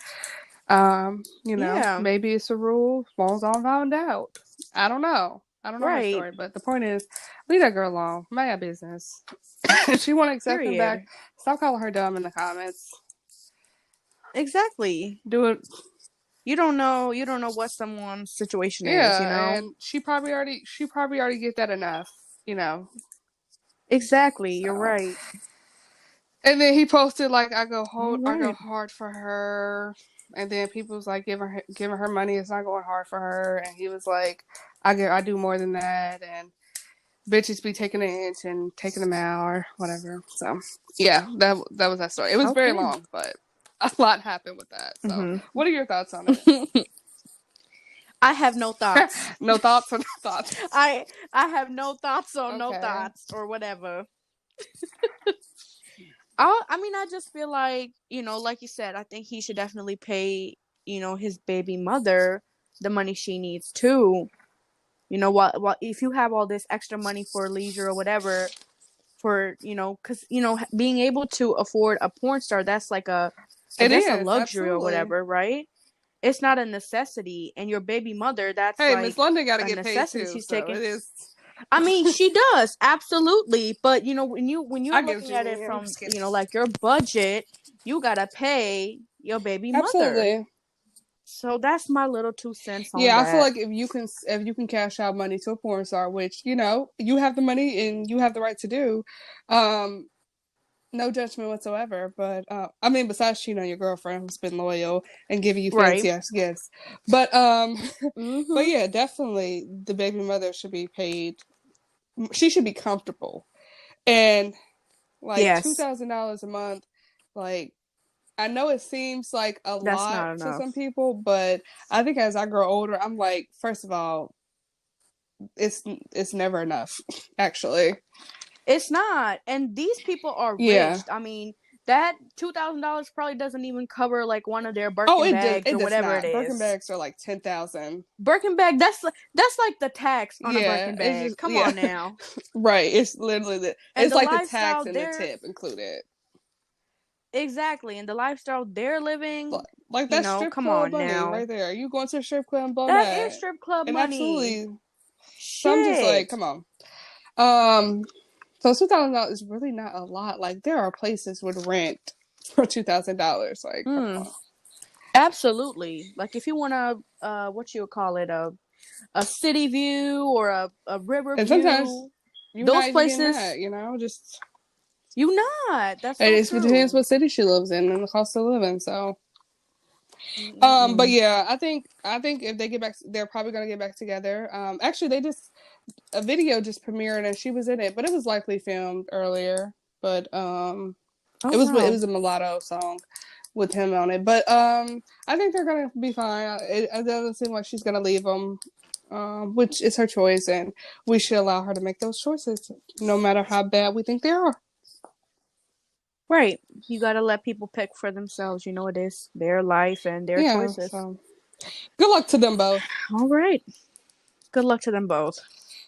Speaker 2: Maybe it's a rule as long as I'm found out. I don't know her story, but the point is, leave that girl alone. Mind your business. If she want to accept him back, stop calling her dumb in the comments.
Speaker 1: Exactly.
Speaker 2: Do it.
Speaker 1: You don't know what someone's situation is,
Speaker 2: and she probably already get that enough,
Speaker 1: Exactly, so. You're right.
Speaker 2: And then he posted like, I go hard for her, and then people was like giving her money, it's not going hard for her, and he was like, I do more than that, and bitches be taking an inch and taking them out or whatever. So yeah, that was that story. It was very long, but a lot happened with that. So what are your thoughts on it?
Speaker 1: I have no thoughts.
Speaker 2: No thoughts or no thoughts?
Speaker 1: I have no thoughts on no thoughts or whatever. I just feel like, like you said, I think he should definitely pay, his baby mother the money she needs too. What if you have all this extra money for leisure or whatever, for because being able to afford a porn star, that's like a luxury, absolutely. Or whatever, right? It's not a necessity, and your baby mother, that's like
Speaker 2: Miss London got to get paid too. She's taking. It is.
Speaker 1: I mean, she does absolutely, but when you're looking at it from like your budget, you gotta pay your baby mother. Absolutely. So that's my little 2 cents on that.
Speaker 2: I feel like if you can cash out money to a porn star, which you have the money and you have the right to do, no judgment whatsoever. But I mean, besides your girlfriend who's been loyal and giving you fancy ass gifts, but but yeah, definitely the baby mother should be paid. She should be comfortable, and like $2,000 a month, like. I know it seems like a lot to some people, but I think as I grow older, I'm like, first of all, it's never enough, actually.
Speaker 1: It's not. And these people are rich. I mean, that $2,000 probably doesn't even cover like one of their Birkin bags or whatever it is.
Speaker 2: Birkin bags are like $10,000.
Speaker 1: Birkin bag, that's like the tax on a Birkin bag. Come on now.
Speaker 2: Right. It's literally it's like the tax and the tip included.
Speaker 1: Exactly, and the lifestyle they're living,
Speaker 2: like that strip club money right there. You going to a strip club and blow
Speaker 1: that is strip club money.
Speaker 2: Absolutely. So I'm just like, come on. So $2,000 is really not a lot. Like there are places with rent for $2,000. Like, come on.
Speaker 1: Absolutely. Like if you want a what you would call it, a city view or a river view. Sometimes those places,
Speaker 2: just.
Speaker 1: You not. That's so
Speaker 2: it depends what city she lives in and the cost of living. So But yeah, I think if they get back, they're probably gonna get back together. Actually, a video just premiered and she was in it, but it was likely filmed earlier. But
Speaker 1: Oh
Speaker 2: it
Speaker 1: wow.
Speaker 2: was a mulatto song with him on it. But I think they're gonna be fine. It doesn't seem like she's gonna leave him, which is her choice, and we should allow her to make those choices, no matter how bad we think they are.
Speaker 1: Right. You gotta let people pick for themselves. You know, it is their life and their
Speaker 2: Yeah.
Speaker 1: choices.
Speaker 2: So good luck to them both.
Speaker 1: All right. Good luck to them both.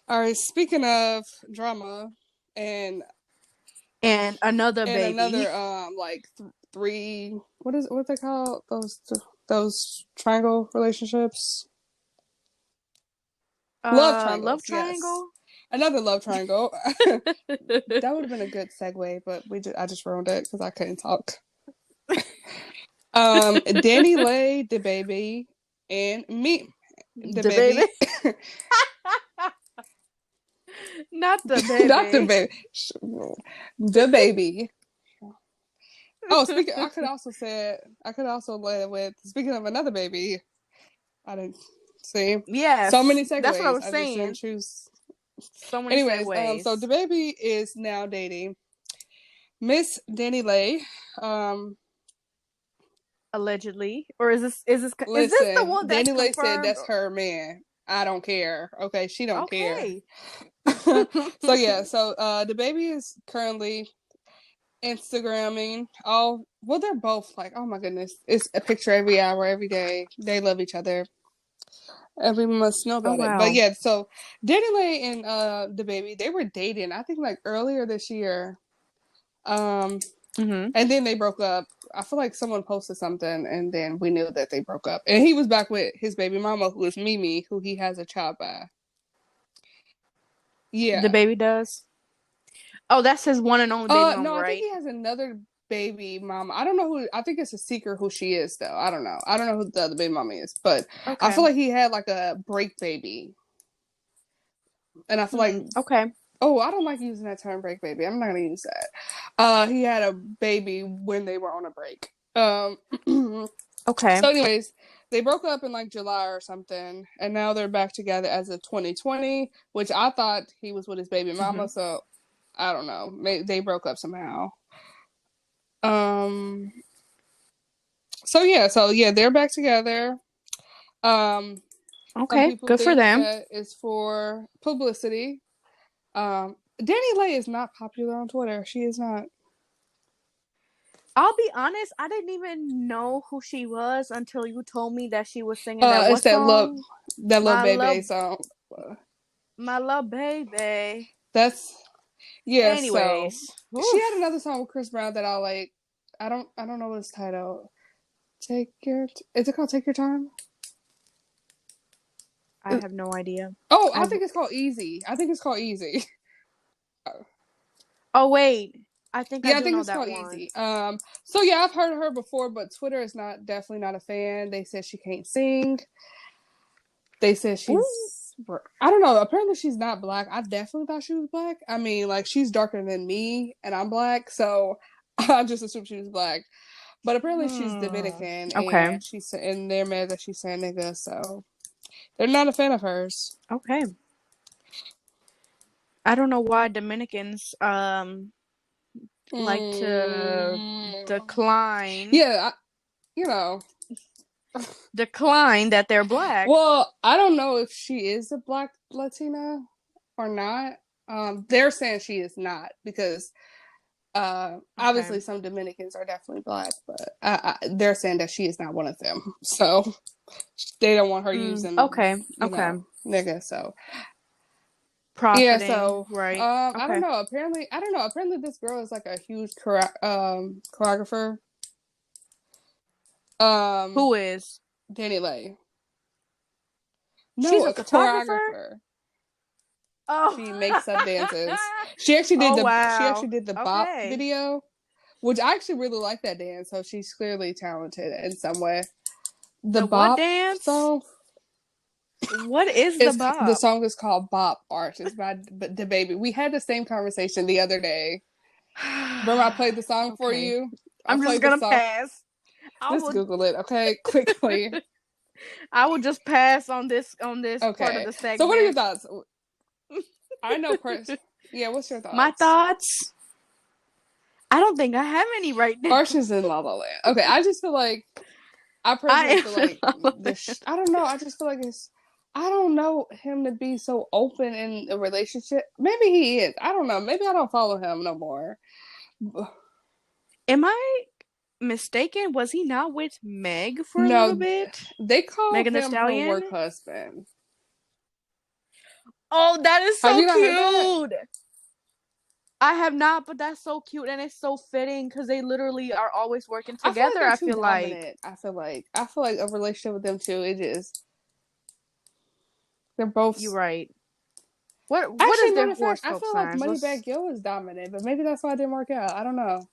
Speaker 2: All right. Speaking of drama, and
Speaker 1: another baby.
Speaker 2: another like three. What's they called? Those triangle relationships. Love triangles.
Speaker 1: Love
Speaker 2: Yes.
Speaker 1: triangle.
Speaker 2: Another love triangle. That would have been a good segue, but I just ruined it because I couldn't talk. Danny Lay, the baby, and me, the baby.
Speaker 1: Not the baby.
Speaker 2: Not the baby. The baby. Oh, I could also lay it with, speaking of another baby. I didn't see.
Speaker 1: Yes.
Speaker 2: So many segues.
Speaker 1: That's what I was
Speaker 2: saying.
Speaker 1: saying.
Speaker 2: Just didn't choose.
Speaker 1: So many segues.
Speaker 2: So the baby is now dating Miss Danny Lay.
Speaker 1: Allegedly, or is this
Speaker 2: Listen,
Speaker 1: the one that's
Speaker 2: Danny Lay
Speaker 1: confirmed?
Speaker 2: said that's her man. I don't care. Okay, she don't care. So yeah, the baby is currently Instagramming. They're both like, oh my goodness, it's a picture every hour, every day. They love each other. Everyone must know about it. But yeah, so Danny Lay and the baby, they were dating, I think like earlier this year. And then they broke up. I feel like someone posted something and then we knew that they broke up. And he was back with his baby mama, who is Mimi, who he has a child by. Yeah.
Speaker 1: The baby does? Oh, that's his one and only baby mama,
Speaker 2: no,
Speaker 1: right?
Speaker 2: I think he has another baby mama. I don't know who. I think it's a secret who she is, though. I don't know. I don't know who the other baby mama is, but I feel like he had like a break baby, and I feel like Oh, I don't like using that term, break baby. I'm not gonna use that. He had a baby when they were on a break.
Speaker 1: Okay.
Speaker 2: So, anyways, they broke up in like July or something, and now they're back together as of 2020, which I thought he was with his baby mama. So I don't know. Maybe they broke up somehow. So yeah, they're back together.
Speaker 1: Okay, good for them.
Speaker 2: That is for publicity. Danny Lay is not popular on Twitter. She is not.
Speaker 1: I'll be honest, I didn't even know who she was until you told me that she was singing that song?
Speaker 2: That Love Baby song.
Speaker 1: My Love Baby.
Speaker 2: That's
Speaker 1: Anyways,
Speaker 2: so she had another song with Chris Brown that I like. I don't know what it's titled. Is it called Take Your Time?
Speaker 1: I have no idea.
Speaker 2: Oh, I think it's called Easy.
Speaker 1: Oh wait, I think
Speaker 2: I think it's called Easy. So yeah, I've heard of her before, but Twitter is definitely not a fan. They said she can't sing. They said she's I don't know. Apparently she's not black. I definitely thought she was black. I mean, like she's darker than me, and I'm black, so I just assumed she was black. But apparently she's Dominican, and they're mad that she's saying nigga, so they're not a fan of hers.
Speaker 1: Okay. I don't know why Dominicans like to decline.
Speaker 2: Yeah,
Speaker 1: decline that they're black.
Speaker 2: Well, I don't know if she is a black Latina or not. They're saying she is not because obviously some Dominicans are definitely black, but they're saying that she is not one of them. So they don't want her using nigga. So
Speaker 1: profiting,
Speaker 2: yeah, so
Speaker 1: right.
Speaker 2: I don't know. Apparently this girl is like a huge choreographer.
Speaker 1: Who is?
Speaker 2: Danny Lay.
Speaker 1: No, she's a choreographer.
Speaker 2: Oh, she makes up dances. She actually did the Bop video, which I actually really like that dance. So she's clearly talented in some way. The Bop
Speaker 1: dance
Speaker 2: song.
Speaker 1: What is the Bop?
Speaker 2: The song is called Bop Art. It's by the baby. We had the same conversation the other day. Remember I played the song for you?
Speaker 1: I'm just gonna pass. I
Speaker 2: Just
Speaker 1: would.
Speaker 2: Google it, okay, quickly.
Speaker 1: I will just pass on this part of
Speaker 2: Okay.
Speaker 1: the
Speaker 2: So, what are your
Speaker 1: segment.
Speaker 2: thoughts? I know, yeah. What's your
Speaker 1: My
Speaker 2: thoughts?
Speaker 1: thoughts. I don't think I have any right now.
Speaker 2: Arch in La La Land. Okay, I just feel like I personally
Speaker 1: I
Speaker 2: feel
Speaker 1: am.
Speaker 2: like I don't know. I just feel like it's. I don't know him to be so open in a relationship. Maybe he is. I don't know. Maybe I don't follow him no more.
Speaker 1: Am I mistaken? Was he not with Meg for a little
Speaker 2: No,
Speaker 1: bit?
Speaker 2: they call
Speaker 1: Megan the
Speaker 2: him her work
Speaker 1: Stallion.
Speaker 2: husband.
Speaker 1: Oh, that is
Speaker 2: Have
Speaker 1: so
Speaker 2: you not heard that?
Speaker 1: cute. I have not, but that's so cute and it's so fitting because they literally are always working
Speaker 2: I feel like
Speaker 1: together.
Speaker 2: they're
Speaker 1: I
Speaker 2: too
Speaker 1: feel like.
Speaker 2: dominant. I feel like a relationship with them too. It is. They're both.
Speaker 1: You're right. What
Speaker 2: Actually,
Speaker 1: is their
Speaker 2: matter of fact, I
Speaker 1: horoscope
Speaker 2: feel like
Speaker 1: signs?
Speaker 2: Moneybag Yo is dominant, but maybe that's why it didn't work out. I don't know.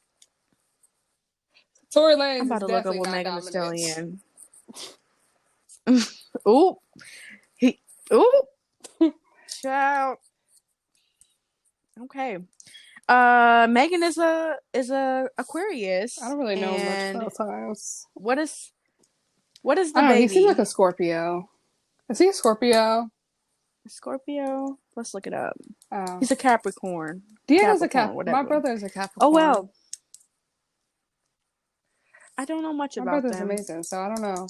Speaker 2: Tory
Speaker 1: I'm
Speaker 2: Lanez
Speaker 1: about
Speaker 2: is
Speaker 1: to look up
Speaker 2: definitely
Speaker 1: what
Speaker 2: not
Speaker 1: Megan the
Speaker 2: dominant.
Speaker 1: Stallion. Ooh, he. Ooh, child. Okay. Megan is a
Speaker 2: I
Speaker 1: Aquarius,
Speaker 2: don't really know much
Speaker 1: and
Speaker 2: about signs.
Speaker 1: what is what is
Speaker 2: I
Speaker 1: the
Speaker 2: don't know. He seems like
Speaker 1: baby?
Speaker 2: a Scorpio. Is he a Scorpio?
Speaker 1: Scorpio. Let's look it up.
Speaker 2: Oh,
Speaker 1: He's a Capricorn.
Speaker 2: Diego's a
Speaker 1: Capricorn,
Speaker 2: Cap. My
Speaker 1: whatever.
Speaker 2: brother is a
Speaker 1: Oh
Speaker 2: Capricorn.
Speaker 1: well, I don't know much
Speaker 2: My
Speaker 1: about
Speaker 2: brother's
Speaker 1: them.
Speaker 2: amazing, so I don't know.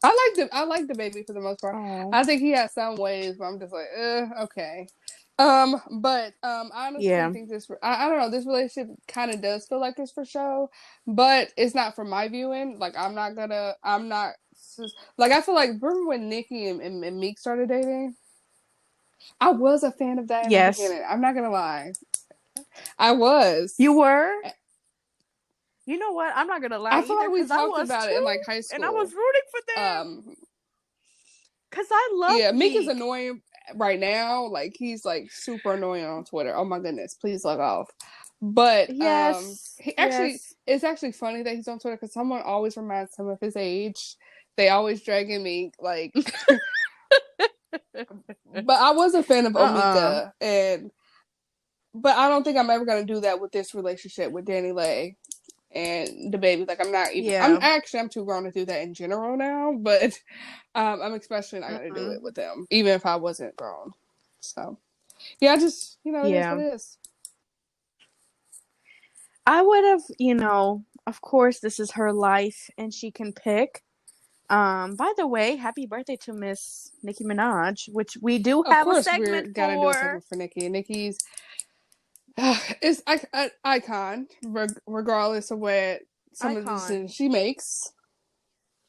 Speaker 2: I like the baby for the most part.
Speaker 1: Oh,
Speaker 2: I think he has some ways, but I'm just like, okay. But I honestly
Speaker 1: yeah.
Speaker 2: think I don't know, this relationship kind of does feel like it's for show, but it's not for my viewing. Like I'm not like I feel like remember when Nicki and Meek started dating? I was a fan of that in the
Speaker 1: Yes,
Speaker 2: beginning. I'm not gonna lie, I was.
Speaker 1: you were. You know what? I'm not gonna lie
Speaker 2: I feel
Speaker 1: either,
Speaker 2: like we
Speaker 1: cause I
Speaker 2: talked
Speaker 1: was
Speaker 2: about it in
Speaker 1: too,
Speaker 2: like high
Speaker 1: and I was
Speaker 2: school.
Speaker 1: rooting for them,
Speaker 2: Um,
Speaker 1: cause I
Speaker 2: Yeah,
Speaker 1: loved
Speaker 2: Meek is
Speaker 1: Meek.
Speaker 2: annoying right now. Like he's like super annoying on Twitter. Oh my goodness, please log off. But
Speaker 1: Yes,
Speaker 2: he actually
Speaker 1: yes.
Speaker 2: it's actually funny that he's on Twitter because someone always reminds him of his age. They always dragging me like, but I was a fan of
Speaker 1: Uh-uh.
Speaker 2: Omika, and but I don't think I'm ever gonna do that with this relationship with Danny Lay and the baby. Like
Speaker 1: Yeah.
Speaker 2: I'm too grown to do that in general now, but I'm especially not gonna do
Speaker 1: Mm-mm.
Speaker 2: it with them, even if I wasn't grown. So yeah, I just it is what
Speaker 1: Yeah.
Speaker 2: it is.
Speaker 1: I would have, of course, this is her life, and she can pick. By the way, happy birthday to Miss Nicki Minaj, which we do
Speaker 2: Of
Speaker 1: have a
Speaker 2: course, we're
Speaker 1: segment
Speaker 2: gotta do a
Speaker 1: for.
Speaker 2: segment for Nicki. Nicki's is an icon, regardless of what some of the
Speaker 1: Icon.
Speaker 2: decisions she makes.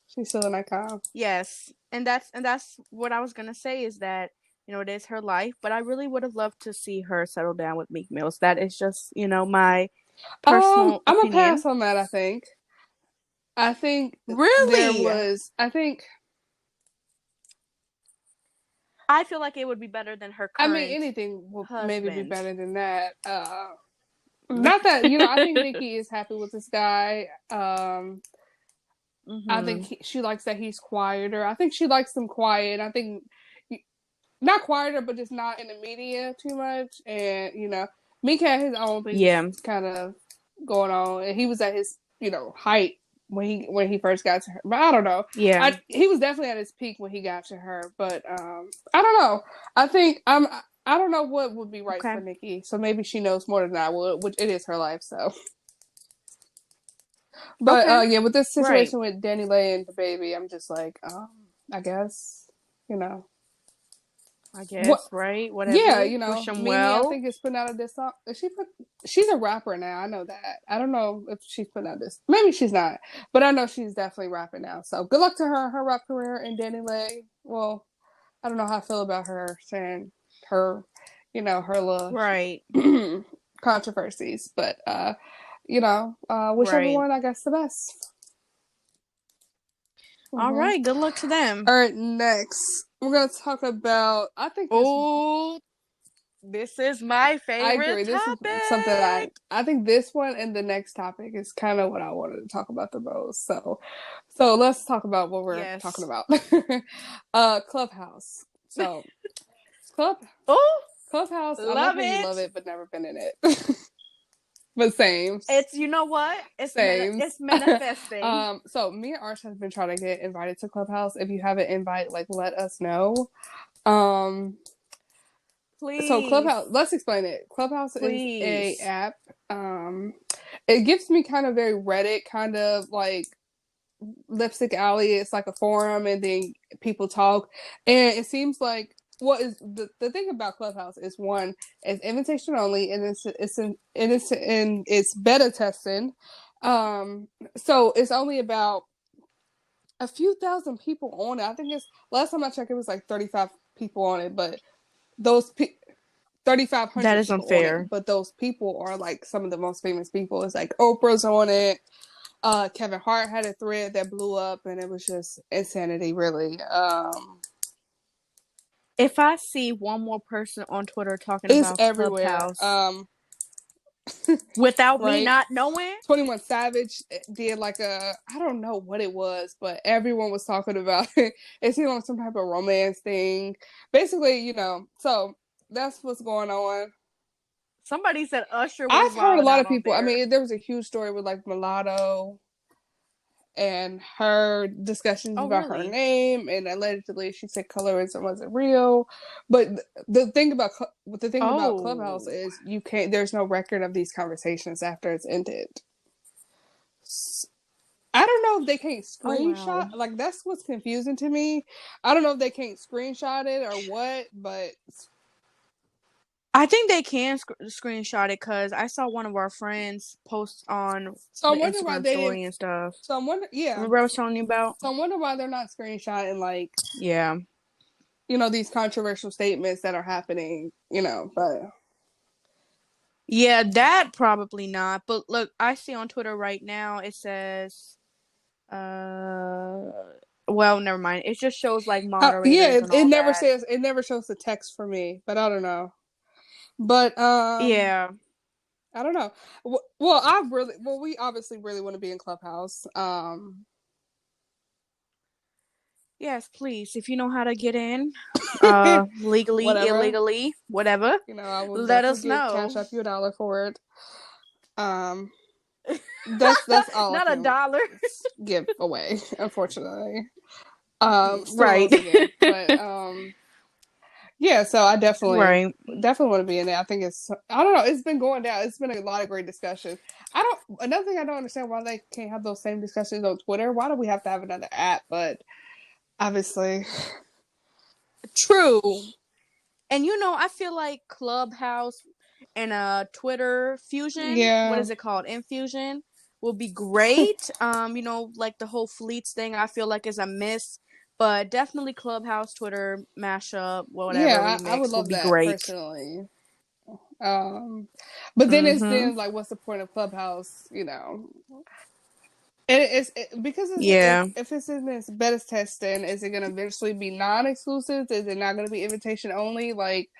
Speaker 2: She's still an icon.
Speaker 1: Yes, and that's what I was gonna say is that it is her life, but I really would have loved to see her settle down with Meek Mills. That is just my personal
Speaker 2: I'm a
Speaker 1: opinion.
Speaker 2: pass on that. I think there
Speaker 1: Really,
Speaker 2: was. I think.
Speaker 1: I feel like it would be better than her
Speaker 2: I mean,
Speaker 1: current
Speaker 2: anything will maybe be
Speaker 1: husband.
Speaker 2: better than that. Not that I think Nicki is happy with this guy. I think
Speaker 1: Mhm.
Speaker 2: she likes that he's quieter. I think she likes him quiet. I think not quieter, but just not in the media too much. And Meek had his own things
Speaker 1: Yeah.
Speaker 2: kind of going on, and he was at his height when he first got to her. But I don't know.
Speaker 1: Yeah.
Speaker 2: He was definitely at his peak when he got to her. But I don't know. I think I don't know what would be right for
Speaker 1: Okay.
Speaker 2: Nicki. So maybe she knows more than I would, which it is her life. So, but
Speaker 1: Okay.
Speaker 2: yeah, with this
Speaker 1: Right.
Speaker 2: situation with Danny Lay and the baby, I'm just like, I guess you know.
Speaker 1: I
Speaker 2: What
Speaker 1: guess, right?
Speaker 2: Yeah,
Speaker 1: Whatever. Wish him
Speaker 2: Mimi, I
Speaker 1: well.
Speaker 2: think is putting out a diss song. She's a rapper now. I know that. I don't know if she's putting out this. Maybe she's not, but I know she's definitely rapping now. So good luck to her rap career. And Danny Lay. Well, I don't know how I feel about her saying her, her
Speaker 1: Right.
Speaker 2: little controversies, but wish
Speaker 1: Right.
Speaker 2: everyone, I guess, the best.
Speaker 1: All
Speaker 2: Mm-hmm.
Speaker 1: right. Good luck to them.
Speaker 2: All right, next we're gonna talk about. I think this.
Speaker 1: Oh, this is my
Speaker 2: I
Speaker 1: favorite
Speaker 2: agree. This is something
Speaker 1: topic.
Speaker 2: I think this one and the next topic is kind of what I wanted to talk about the most. So let's talk about what we're talking
Speaker 1: Yes.
Speaker 2: about. Clubhouse. So Club
Speaker 1: Oh,
Speaker 2: Clubhouse, I know
Speaker 1: love
Speaker 2: how you love
Speaker 1: it.
Speaker 2: it, but never been in it. but same.
Speaker 1: It's, you know what?
Speaker 2: Same.
Speaker 1: It's manifesting.
Speaker 2: So me and Arch have been trying to get invited to Clubhouse. If you have an invite, like let us know. Um, so
Speaker 1: Please.
Speaker 2: Clubhouse, let's explain it. Clubhouse is a
Speaker 1: Please.
Speaker 2: app. It gives me kind of very Reddit kind of like Lipstick Alley. It's like a forum, and then people talk, and it seems like what is the thing about Clubhouse is one, it's invitation only, and it's beta testing. So it's only about a few thousand people on it. I think it's last time I checked, it was like 35 people on it, but those 3,500
Speaker 1: That is
Speaker 2: people on it.
Speaker 1: unfair.
Speaker 2: But those people are like some of the most famous people. It's like Oprah's on it. Kevin Hart had a thread that blew up, and it was just insanity, really.
Speaker 1: If I see one more person on Twitter talking
Speaker 2: It's
Speaker 1: about
Speaker 2: everywhere.
Speaker 1: Clubhouse without me
Speaker 2: Right?
Speaker 1: not knowing,
Speaker 2: 21 Savage did like I don't know what it was, but everyone was talking about it. It seemed like some type of romance thing. Basically, so that's what's going on.
Speaker 1: somebody said Usher was
Speaker 2: I've heard a
Speaker 1: wilding
Speaker 2: lot
Speaker 1: out
Speaker 2: of
Speaker 1: on
Speaker 2: people. I
Speaker 1: there.
Speaker 2: mean, there was a huge story with like Mulatto and her discussions
Speaker 1: Oh,
Speaker 2: about her
Speaker 1: really?
Speaker 2: name, and allegedly she said colorism wasn't real. But the thing about Clubhouse
Speaker 1: Oh.
Speaker 2: is you can't. There's no record of these conversations after it's ended. I don't know if they can't
Speaker 1: Oh,
Speaker 2: screenshot.
Speaker 1: wow.
Speaker 2: Like that's what's confusing to me. I don't know if they can't screenshot it or what, but
Speaker 1: I think they can screenshot it because I saw one of our friends post on
Speaker 2: so
Speaker 1: the
Speaker 2: I'm wondering why
Speaker 1: Instagram
Speaker 2: they didn't.
Speaker 1: story and stuff.
Speaker 2: So I'm wondering, yeah.
Speaker 1: Remember I was telling you about?
Speaker 2: So I'm wondering why they're not screenshotting like
Speaker 1: Yeah.
Speaker 2: these controversial statements that are happening. But
Speaker 1: Yeah, that probably not. But look, I see on Twitter right now it says, uh, well, never mind. It just shows like
Speaker 2: yeah,
Speaker 1: moderators and
Speaker 2: it
Speaker 1: all
Speaker 2: never
Speaker 1: that.
Speaker 2: says it never shows the text for me. But I don't know. But
Speaker 1: Yeah.
Speaker 2: I don't know. Well, we obviously really want to be in Clubhouse.
Speaker 1: Yes, please. If you know how to get in, legally,
Speaker 2: Whatever.
Speaker 1: illegally, whatever,
Speaker 2: I will
Speaker 1: let
Speaker 2: definitely
Speaker 1: us
Speaker 2: give
Speaker 1: know.
Speaker 2: cash up you $1 for it. Um, that's all I
Speaker 1: Not a
Speaker 2: can
Speaker 1: dollar.
Speaker 2: give away, unfortunately. Still
Speaker 1: Right.
Speaker 2: low again, but yeah. So I definitely,
Speaker 1: Right.
Speaker 2: definitely want to be in there. I think I don't know. It's been going down. It's been a lot of great discussion. Another thing I don't understand why they can't have those same discussions on Twitter. Why do we have to have another app? But obviously,
Speaker 1: True. And I feel like Clubhouse and Twitter fusion, what
Speaker 2: yeah,
Speaker 1: is it called? Infusion will be great. Like the whole Fleets thing, I feel like is a miss, but definitely Clubhouse, Twitter mashup, whatever
Speaker 2: yeah. I would
Speaker 1: remix will
Speaker 2: love
Speaker 1: be
Speaker 2: that
Speaker 1: great.
Speaker 2: personally. But then
Speaker 1: Mhm.
Speaker 2: then like, what's the point of Clubhouse? And because
Speaker 1: Yeah.
Speaker 2: if it's in this beta testing, is it going to eventually be non-exclusive? Is it not going to be invitation only? Like,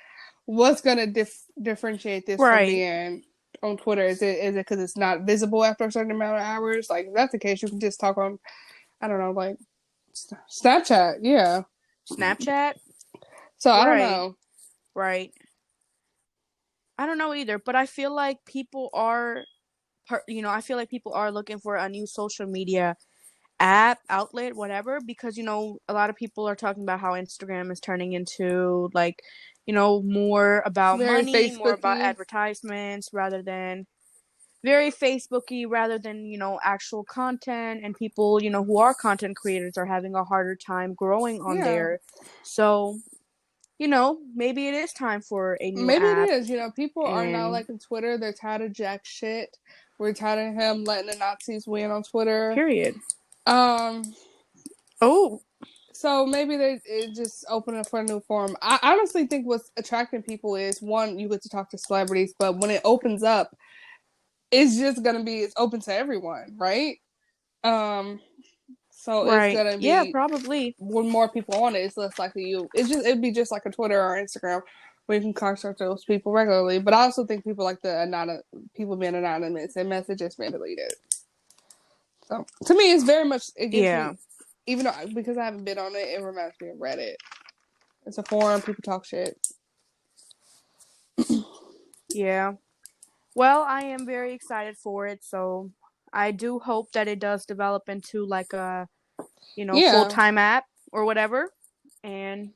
Speaker 2: what's going to differentiate this from
Speaker 1: Right.
Speaker 2: being on Twitter? Is it because it's not visible after a certain amount of hours? Like, if that's the case, you can just talk on, I don't know, like Snapchat. Yeah.
Speaker 1: Snapchat?
Speaker 2: So I don't
Speaker 1: Right.
Speaker 2: know.
Speaker 1: Right. I don't know either, but I feel like people are I feel like people are looking for a new social media app, outlet, whatever, because a lot of people are talking about how Instagram is turning into like, more about
Speaker 2: Very
Speaker 1: money, more about
Speaker 2: Facebooky.
Speaker 1: advertisements rather than very Facebooky rather than, actual content, and people, who are content creators are having a harder time growing on
Speaker 2: Yeah.
Speaker 1: there. So, maybe it is time for a new
Speaker 2: Maybe it
Speaker 1: app
Speaker 2: is. People are not
Speaker 1: and
Speaker 2: liking Twitter. They're tired of Jack shit. We're tired of him letting the Nazis win on Twitter.
Speaker 1: period.
Speaker 2: Um,
Speaker 1: Oh,
Speaker 2: so maybe they it just open up for a new forum. I honestly think what's attracting people is one, you get to talk to celebrities, but when it opens up, it's open to everyone, right? Um, so it's
Speaker 1: right.
Speaker 2: gonna
Speaker 1: Yeah,
Speaker 2: be
Speaker 1: probably.
Speaker 2: when more people on it, it's less likely it'd be just like a Twitter or Instagram where you can contact those people regularly. But I also think people like people being anonymous and messages being deleted. So to me, it's very much it gives me
Speaker 1: Yeah.
Speaker 2: even though because I haven't been on it, it reminds me of Reddit. It's a forum. People talk shit.
Speaker 1: Yeah. Well, I am very excited for it, so I do hope that it does develop into like a,
Speaker 2: Yeah,
Speaker 1: full-time app or whatever and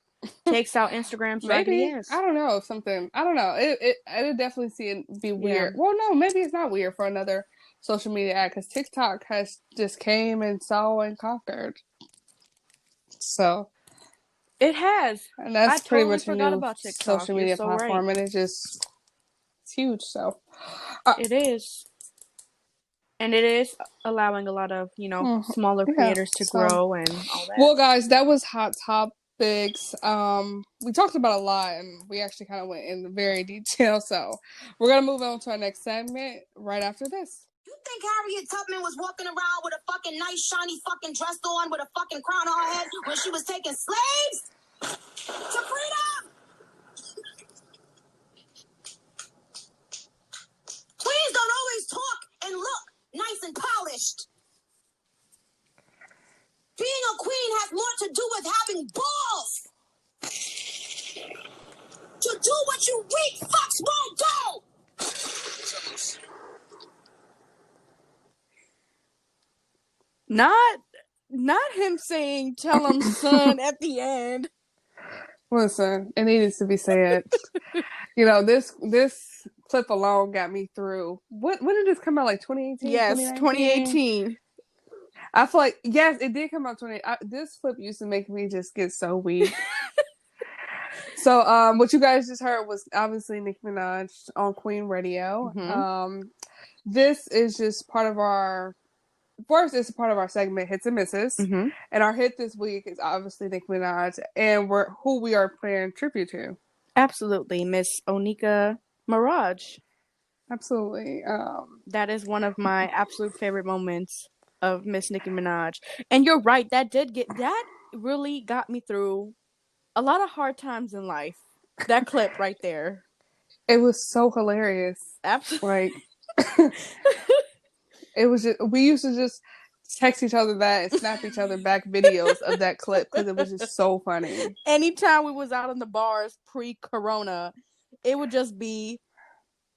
Speaker 1: takes out Instagram's Raggedy
Speaker 2: maybe. I
Speaker 1: ass.
Speaker 2: don't know if something. I don't know. I did definitely see it be
Speaker 1: Yeah.
Speaker 2: weird. Well, no, maybe it's not weird for another social media app because TikTok has just came and saw and conquered. So,
Speaker 1: It has.
Speaker 2: and
Speaker 1: I
Speaker 2: that's pretty
Speaker 1: totally
Speaker 2: much a
Speaker 1: forgot
Speaker 2: new
Speaker 1: about TikTok.
Speaker 2: social
Speaker 1: You're
Speaker 2: media
Speaker 1: so right.
Speaker 2: platform, and it's huge. So, uh,
Speaker 1: It is. And it is allowing a lot of, smaller
Speaker 2: yeah.
Speaker 1: creators to
Speaker 2: So,
Speaker 1: grow and all that.
Speaker 2: well, guys, that was hot topics. We talked about a lot, and we actually kind of went in very detail. So, we're gonna move on to our next segment right after this.
Speaker 3: You think Harriet Tubman was walking around with a fucking nice shiny fucking dress on with a fucking crown on her head when she was taking slaves to freedom? Queens don't always talk and look nice and polished. Being a queen has more to do with having balls to do what you weak fucks won't do.
Speaker 1: Not him saying "tell him, son" at the end.
Speaker 2: Listen, it needed to be said. This clip alone got me through. When did this come out? Like 2018,
Speaker 1: Yes,
Speaker 2: 2019?
Speaker 1: 2018.
Speaker 2: I feel like yes, it did come out 20. This clip used to make me just get so weak. So, what you guys just heard was obviously Nicki Minaj on Queen Radio.
Speaker 1: Mm-hmm.
Speaker 2: This is just part of our first. It's part of our segment Hits and Misses,
Speaker 1: Mm-hmm.
Speaker 2: and our hit this week is obviously Nicki Minaj, and who we are paying tribute to.
Speaker 1: Absolutely, Miss Onika Mirage.
Speaker 2: Absolutely.
Speaker 1: That is one of my absolute favorite moments of Miss Nicki Minaj. And you're right, that really got me through a lot of hard times in life. That clip right there.
Speaker 2: It was so hilarious.
Speaker 1: Absolutely.
Speaker 2: Like, it was just, we used to just text each other that and snap each other back videos of that clip because it was just so funny.
Speaker 1: Anytime we was out in the bars pre-corona, it would just be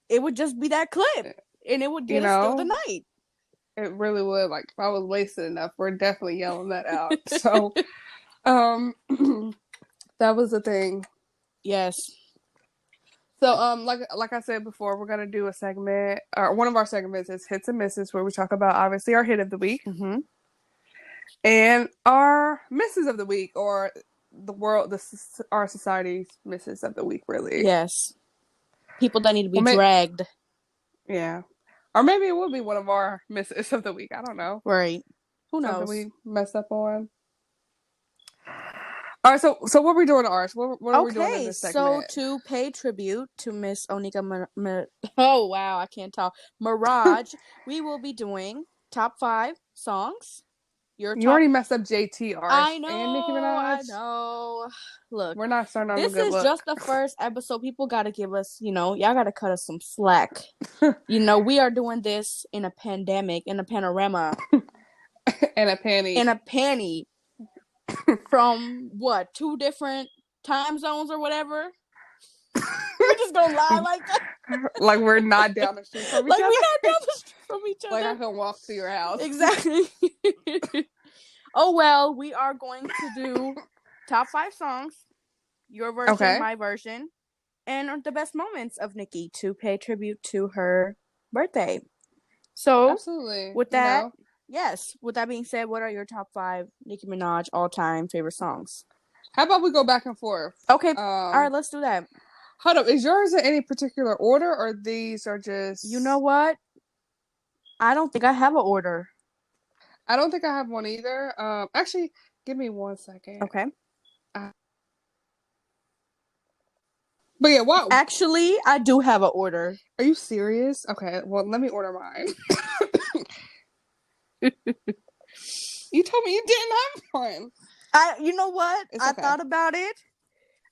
Speaker 1: that clip and it would
Speaker 2: You
Speaker 1: get us through the
Speaker 2: know,
Speaker 1: night.
Speaker 2: it really would. Like, if I was wasted enough, we're definitely yelling that out. So, um, that was the thing.
Speaker 1: Yes.
Speaker 2: So, like I said before, we're gonna do a segment, or one of our segments is hits and misses, where we talk about obviously our hit of the week
Speaker 1: Mm-hmm.
Speaker 2: and our misses of the week, or our society's misses of the week, really.
Speaker 1: Yes. People that need to be
Speaker 2: Well,
Speaker 1: dragged.
Speaker 2: yeah, or maybe it will be one of our misses of the week. I don't know.
Speaker 1: Right. Who
Speaker 2: Something
Speaker 1: knows?
Speaker 2: we messed up on. All right, so what are we doing, ours? What are we doing in
Speaker 1: Okay,
Speaker 2: this
Speaker 1: so
Speaker 2: segment?
Speaker 1: to pay tribute to Miss Onika oh wow, I can't talk. Mirage, we will be doing top 5 songs. Your
Speaker 2: You
Speaker 1: top
Speaker 2: already messed up JT,
Speaker 1: I
Speaker 2: ours, and Nicki
Speaker 1: know, I
Speaker 2: Minaj.
Speaker 1: know. Look,
Speaker 2: We're not starting on a
Speaker 1: this
Speaker 2: good
Speaker 1: is just
Speaker 2: look.
Speaker 1: the first episode. People got to give us, y'all got to cut us some slack. We are doing this in a pandemic, in a panorama,
Speaker 2: And a panty.
Speaker 1: in a panty from what, 2 different time zones or whatever. We're just gonna lie like that.
Speaker 2: Like we're not down the street from each
Speaker 1: Like
Speaker 2: other.
Speaker 1: we not down the street from each other.
Speaker 2: Like I can walk to your house.
Speaker 1: Exactly. Oh well, we are going to do top 5 songs, your version,
Speaker 2: Okay.
Speaker 1: my version, and the best moments of Nicki to pay tribute to her birthday. So,
Speaker 2: Absolutely.
Speaker 1: with that, yes. With that being said, what are your top 5 Nicki Minaj all-time favorite songs?
Speaker 2: How about we go back and forth?
Speaker 1: Okay. All right, let's do that.
Speaker 2: Hold up. Is yours in any particular order, or these are just?
Speaker 1: You know what? I don't think I have an order.
Speaker 2: I don't think I have one either. Actually, give me 1 second.
Speaker 1: Okay.
Speaker 2: But yeah, wow.
Speaker 1: Actually, I do have an order.
Speaker 2: Are you serious? Okay, well, let me order mine. You told me you didn't have one.
Speaker 1: You know what?
Speaker 2: It's
Speaker 1: I
Speaker 2: okay.
Speaker 1: thought about it.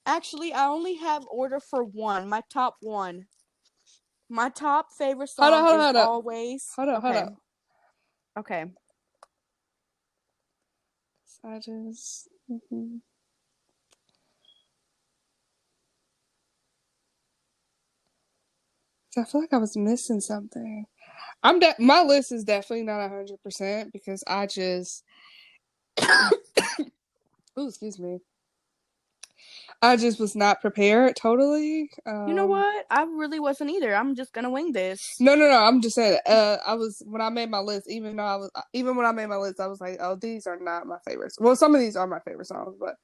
Speaker 1: Actually, I only have order for one. My top one. My top favorite song is always.
Speaker 2: Hold up.
Speaker 1: Okay.
Speaker 2: I just. Mm-hmm. I feel like I was missing something. My list is definitely not 100% because I just oh, excuse me. I just was not prepared totally.
Speaker 1: You know what? I really wasn't either. I'm just gonna wing this.
Speaker 2: No. I'm just saying. When I made my list, even when I made my list, I was like, oh, these are not my favorites. Well, some of these are my favorite songs, but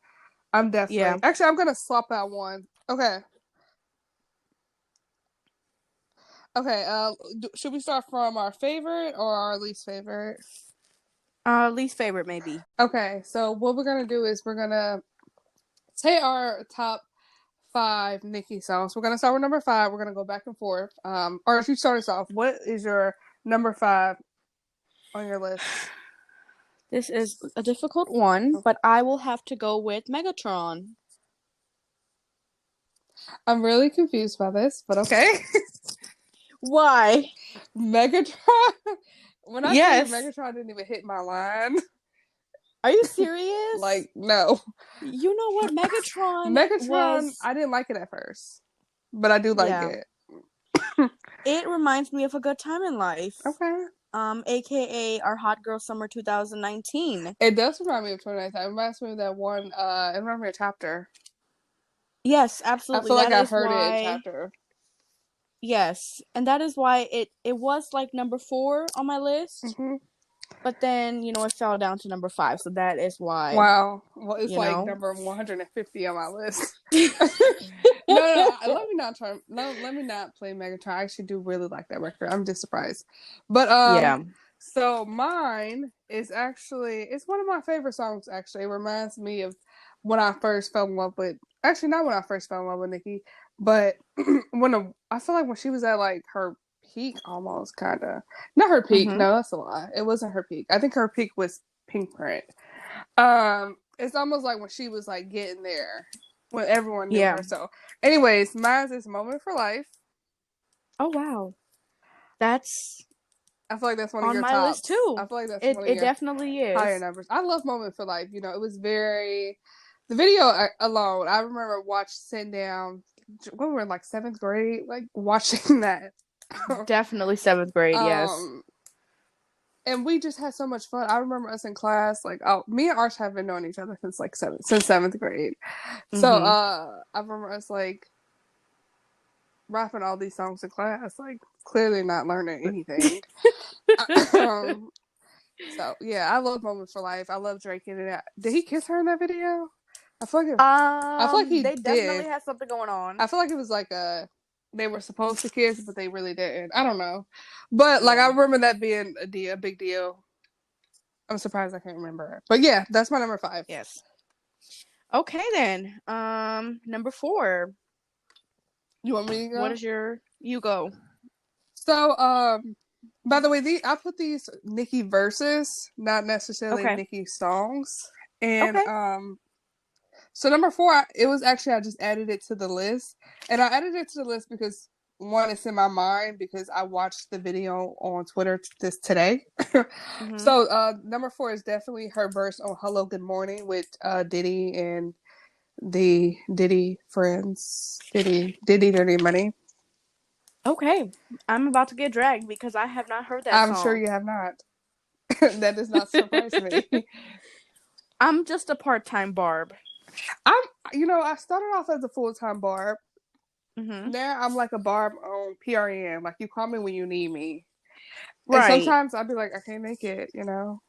Speaker 2: I'm definitely actually I'm gonna swap out one. Okay. Okay. Should we start from our favorite or our least favorite?
Speaker 1: Least favorite maybe.
Speaker 2: Okay. So what we're gonna do is we're gonna say our top 5 Nicki songs. We're gonna start with number 5. We're gonna go back and forth. Or if you start us off, what is your number 5 on your list?
Speaker 1: This is a difficult one, but I will have to go with Megatron.
Speaker 2: I'm really confused by this, but okay.
Speaker 1: Why?
Speaker 2: Megatron. When I say Megatron didn't even hit my line.
Speaker 1: Are you serious?
Speaker 2: Like, no.
Speaker 1: You know what? Megatron
Speaker 2: I didn't like it at first, but I do like it.
Speaker 1: It reminds me of A Good Time in Life.
Speaker 2: Okay.
Speaker 1: AKA Our Hot Girl Summer 2019.
Speaker 2: It does remind me of 2019. It reminds me of that one, it reminds me of Chapter.
Speaker 1: Yes, absolutely.
Speaker 2: I feel like I heard it in Chapter.
Speaker 1: Yes, and that is why it was like number 4 on my list. Mm-hmm. But then, you know, it fell down to number 5, so that is why.
Speaker 2: Wow. Well, it's like number 150 on my list. No, let me not play Megatron. I actually do really like that record. I'm just surprised. But so mine is actually, it's one of my favorite songs actually. It reminds me of when I first fell in love with, actually not when I first fell in love with Nicki, but I feel like when she was at like her peak almost, kind of. Not her peak. Mm-hmm. No, that's a lie. It wasn't her peak. I think her peak was Pink Print. It's almost like when she was like getting there, when everyone knew her. So, anyways, mine is Moment for Life.
Speaker 1: Oh wow, that's.
Speaker 2: I feel like that's one of your tops.
Speaker 1: On my list too.
Speaker 2: I feel like that's one of your
Speaker 1: definitely is
Speaker 2: higher numbers. I love Moment for Life. You know, it was very. The video alone, I remember sitting down. We were in like 7th grade, like watching that.
Speaker 1: Definitely 7th grade, yes.
Speaker 2: And we just had so much fun. I remember us in class, like, me and Arch have been knowing each other since 7th grade. So I remember us like rapping all these songs in class, like clearly not learning anything. So yeah, I love Moment for Life. I love Drake in it. Did he kiss her in that video? I feel like he did.
Speaker 1: They definitely had something going on.
Speaker 2: I feel like it was like they were supposed to kiss, but they really didn't. I don't know. But like I remember that being a big deal. I'm surprised I can't remember it. But yeah, that's my number 5.
Speaker 1: Yes. Okay then. Number 4.
Speaker 2: You want me to go?
Speaker 1: What is you go.
Speaker 2: So, by the way, I put these Nicki verses, not necessarily Nicki songs. And so number 4, it was actually, I just added it to the list. And I added it to the list because, one, it's in my mind because I watched the video on Twitter today. Mm-hmm. So number 4 is definitely her verse on Hello Good Morning with Diddy and the Diddy friends. Diddy Dirty Money.
Speaker 1: Okay. I'm about to get dragged because I have not heard that song.
Speaker 2: I'm sure you have not. That does not surprise me.
Speaker 1: I'm just a part-time Barb.
Speaker 2: I started off as a full-time Barb.
Speaker 1: Mm-hmm.
Speaker 2: Now I'm like a Barb on PRN. Like, you call me when you need me. Right. And sometimes I'll be like, I can't make it, you know?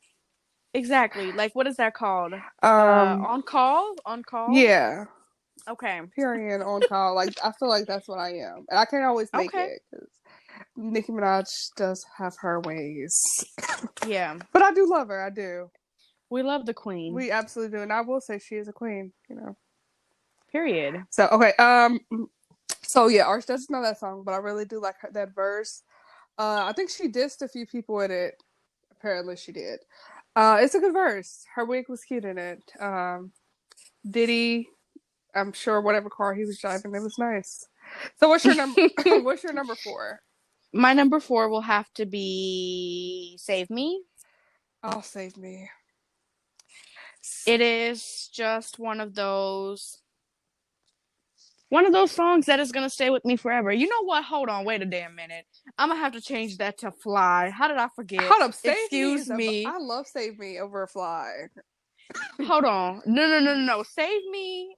Speaker 1: Exactly. Like, what is that called? On call? On call?
Speaker 2: Yeah.
Speaker 1: Okay.
Speaker 2: PRN on call. Like, I feel like that's what I am. And I can't always make it because Nicki Minaj does have her ways.
Speaker 1: Yeah. But
Speaker 2: I do love her. I do.
Speaker 1: We love the queen.
Speaker 2: We absolutely do. And I will say she is a queen, you know.
Speaker 1: Period.
Speaker 2: So, okay. So, yeah, Arch doesn't know that song, but I really do like that verse. I think she dissed a few people in it. Apparently she did. It's a good verse. Her wig was cute in it. Diddy, I'm sure whatever car he was driving, it was nice. So what's your number? What's your number 4?
Speaker 1: My number 4 will have to be Save Me.
Speaker 2: Oh, Save Me.
Speaker 1: It is just one of those. One of those songs that is gonna stay with me forever. You know what? Hold on, wait a damn minute. I'm gonna have to change that to Fly. How did I forget?
Speaker 2: Hold up, Save Me
Speaker 1: Excuse
Speaker 2: is
Speaker 1: me.
Speaker 2: I love Save Me over Fly.
Speaker 1: Hold on. No. Save Me.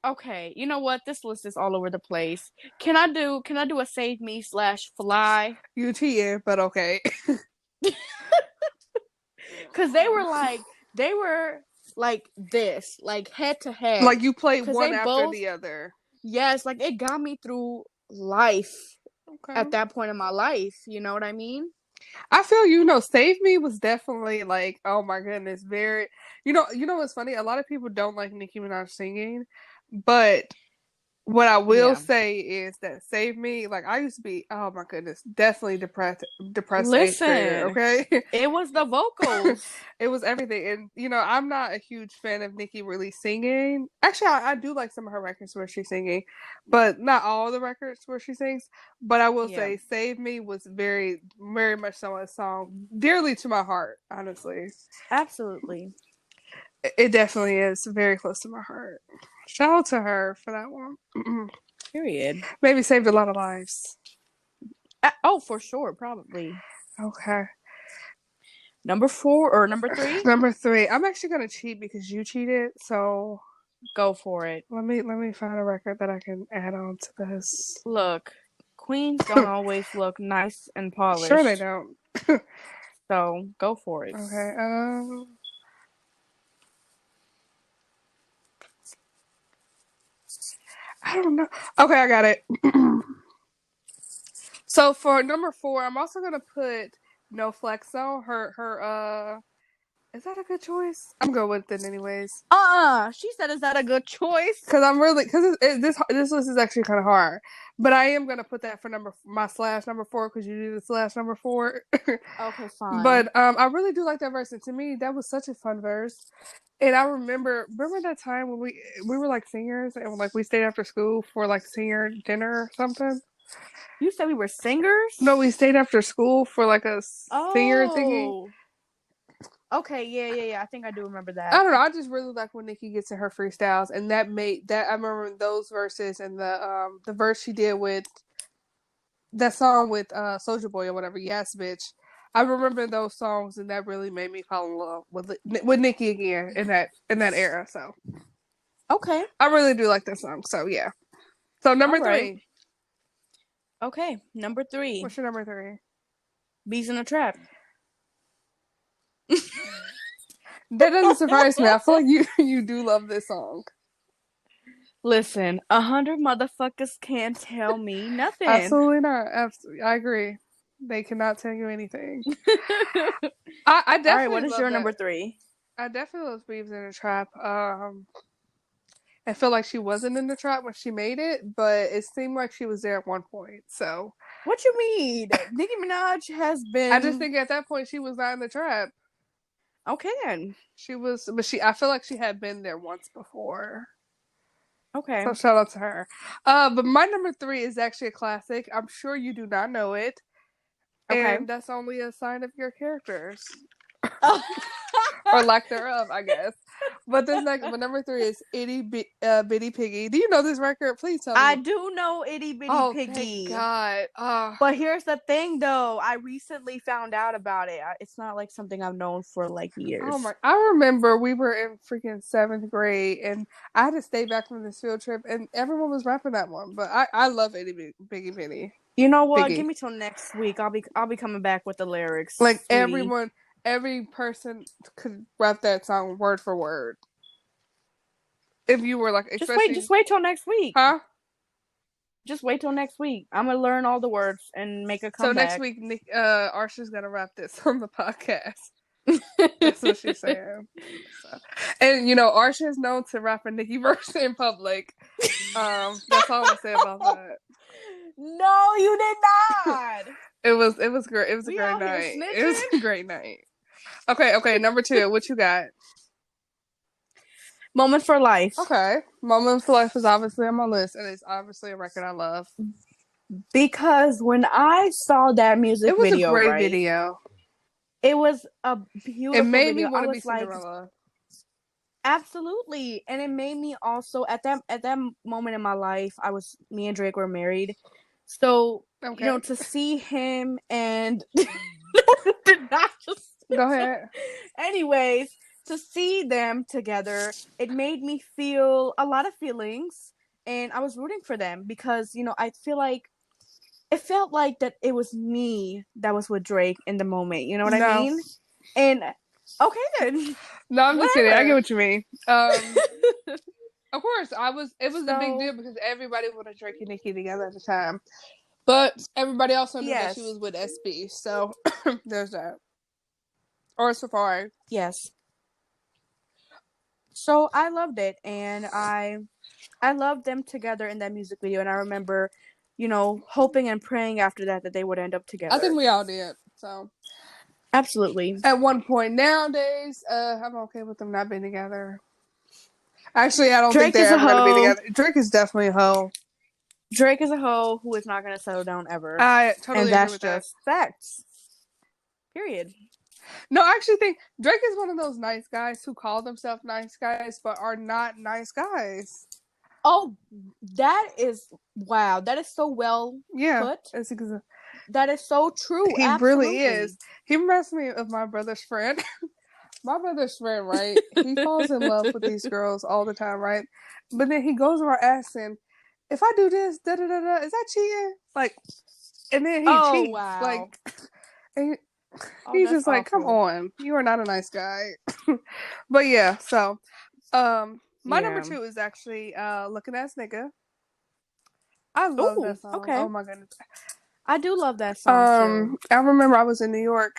Speaker 1: Okay, you know what? This list is all over the place. Can I do a Save Me / Fly?
Speaker 2: You cheated, but okay.
Speaker 1: Cause they were like this, like head to head.
Speaker 2: Like you played
Speaker 1: Cause
Speaker 2: one
Speaker 1: they
Speaker 2: after
Speaker 1: both,
Speaker 2: the other.
Speaker 1: yes, like it got me through life
Speaker 2: Okay.
Speaker 1: at that point in my life. You know what I mean?
Speaker 2: I feel Save Me was definitely like, oh my goodness, very you know what's funny? A lot of people don't like Nicki Minaj singing, but what I will
Speaker 1: Yeah.
Speaker 2: say is that Save Me, like I used to be, oh my goodness, definitely depressed eighth grader,
Speaker 1: Listen,
Speaker 2: okay?
Speaker 1: it was the vocals.
Speaker 2: It was everything. And I'm not a huge fan of Nicki really singing. Actually, I do like some of her records where she's singing, but not all the records where she sings. But I will
Speaker 1: Yeah,
Speaker 2: say Save Me was very, very much so a song dearly to my heart, honestly.
Speaker 1: absolutely.
Speaker 2: It definitely is very close to my heart. Shout out to her for that one.
Speaker 1: Period.
Speaker 2: Maybe saved a lot of lives.
Speaker 1: Oh, for sure, probably.
Speaker 2: Okay.
Speaker 1: Number 4 or number 3?
Speaker 2: Number 3. I'm actually gonna cheat because you cheated, so
Speaker 1: Go for it.
Speaker 2: let me find a record that I can add on to this.
Speaker 1: Look, queens don't always look nice and
Speaker 2: Sure they
Speaker 1: polished,
Speaker 2: don't.
Speaker 1: so go for it.
Speaker 2: Okay. I don't know. Okay, I got it. So for number 4, I'm also gonna put No Flexo. Her is that a good choice? I'm going with it anyways.
Speaker 1: She said, "Is that a good choice?"
Speaker 2: Because this list is actually kind of hard, but I am gonna put that for my / number 4 because you do the / number 4.
Speaker 1: Okay, fine.
Speaker 2: But I really do like that verse, and to me, that was such a fun verse. And I remember that time when we were like singers and like we stayed after school for like senior dinner or something.
Speaker 1: You said we were singers?
Speaker 2: No, we stayed after school for like a senior thingy.
Speaker 1: Oh. Okay, yeah. I think I do remember
Speaker 2: I
Speaker 1: that.
Speaker 2: don't know. I just really like when Nicki gets in her freestyles, and that made that I remember those verses and the verse she did with that song with Soulja Boy or whatever. Yes, bitch. I remember those songs, and that really made me fall in love with Nicki again in that era. So
Speaker 1: Okay.
Speaker 2: I really do like that song. So yeah. So number 3.
Speaker 1: Okay, number 3.
Speaker 2: What's your number 3?
Speaker 1: Bees in a Trap.
Speaker 2: That doesn't surprise me. I feel like you do love this song.
Speaker 1: Listen, 100 motherfuckers can't tell me nothing.
Speaker 2: Absolutely not. Absolutely, I agree. They cannot tell you anything. I definitely.
Speaker 1: All right, what is your
Speaker 2: that.
Speaker 1: number 3?
Speaker 2: I definitely love Beavis in a Trap. I feel like she wasn't in the trap when she made it, but it seemed like she was there at one point. So
Speaker 1: what you mean? Nicki Minaj has been.
Speaker 2: I just think at that point she was not in the trap.
Speaker 1: Okay then.
Speaker 2: She was, but I feel like she had been there once before.
Speaker 1: Okay.
Speaker 2: So shout out to her. But my number 3 is actually a classic. I'm sure you do not know it.
Speaker 1: Okay.
Speaker 2: And that's only a sign of your characters. Or lack thereof, I guess. But number 3 is Itty Bitty Piggy. Do you know this record? Please tell me.
Speaker 1: I do know Itty Bitty Piggy.
Speaker 2: Thank God.
Speaker 1: But here's the thing, though. I recently found out about it. It's not like something I've known for like years.
Speaker 2: Oh my! I remember we were in freaking 7th grade, and I had to stay back from this field trip, and everyone was rapping that one. But I love Itty Bitty Piggy.
Speaker 1: You know what?
Speaker 2: Piggy.
Speaker 1: Give me till next week. I'll be coming back with the lyrics.
Speaker 2: Like
Speaker 1: sweetie.
Speaker 2: every person could rap that song word for word. If you were like,
Speaker 1: just wait till next week.
Speaker 2: Huh?
Speaker 1: Just wait till next week. I'm gonna learn all the words and make a comeback.
Speaker 2: So next week, Arsha's gonna rap this on the podcast. That's what she's saying. So. And Arsha is known to rap a Nicki verse in public. That's all I'm saying about that.
Speaker 1: No, you did not.
Speaker 2: It was great. It was a great night. It was a great night. Okay. Number 2, what you got?
Speaker 1: Moment for Life.
Speaker 2: Okay. Moment for Life is obviously on my list, and it's obviously a record I love.
Speaker 1: Because when I saw that music video,
Speaker 2: it was a great video.
Speaker 1: It was a beautiful
Speaker 2: It made
Speaker 1: video.
Speaker 2: me want to be Cinderella.
Speaker 1: Absolutely. And it made me also at that moment in my life, me and Drake were married. So,
Speaker 2: Okay.
Speaker 1: to see him and did not just
Speaker 2: Go ahead.
Speaker 1: anyways, to see them together, it made me feel a lot of feelings, and I was rooting for them because, I feel like it felt like that it was me that was with Drake in the moment. You know what I
Speaker 2: No.
Speaker 1: mean? And okay then.
Speaker 2: No, I'm just kidding. I get
Speaker 1: Whatever.
Speaker 2: what you mean. Of course, it was a big deal because everybody wanted Drake and Nicki together at the time. But everybody also knew that she
Speaker 1: Yes.
Speaker 2: was with SB, so there's that. Or Safari.
Speaker 1: Yes. So I loved it, and I loved them together in that music video, and I remember, hoping and praying after that they would end up together.
Speaker 2: I think we all did. So
Speaker 1: absolutely.
Speaker 2: At one point nowadays, I'm okay with them not being together. Actually, I don't think they're ever going to be together. Drake is definitely a hoe.
Speaker 1: Drake is a hoe who is not going to settle down ever.
Speaker 2: I totally agree with that.
Speaker 1: And that's just facts. Period.
Speaker 2: No, I actually think Drake is one of those nice guys who call themselves nice guys, but are not nice guys.
Speaker 1: Oh, that is, wow. That is so well put. That is so true.
Speaker 2: He
Speaker 1: Absolutely.
Speaker 2: really is. He reminds me of my brother's friend. My brother's friend, right? He falls in love with these girls all the time, right? But then he goes around asking, if I do this, is that cheating? Like, and then he cheats.
Speaker 1: Wow.
Speaker 2: Like, and he's just like, come on, you are not a nice guy. But yeah, so my number 2 is actually Looking Ass Nigga. I love that song.
Speaker 1: Okay.
Speaker 2: Oh my goodness.
Speaker 1: I do love that song too.
Speaker 2: I remember I was in New York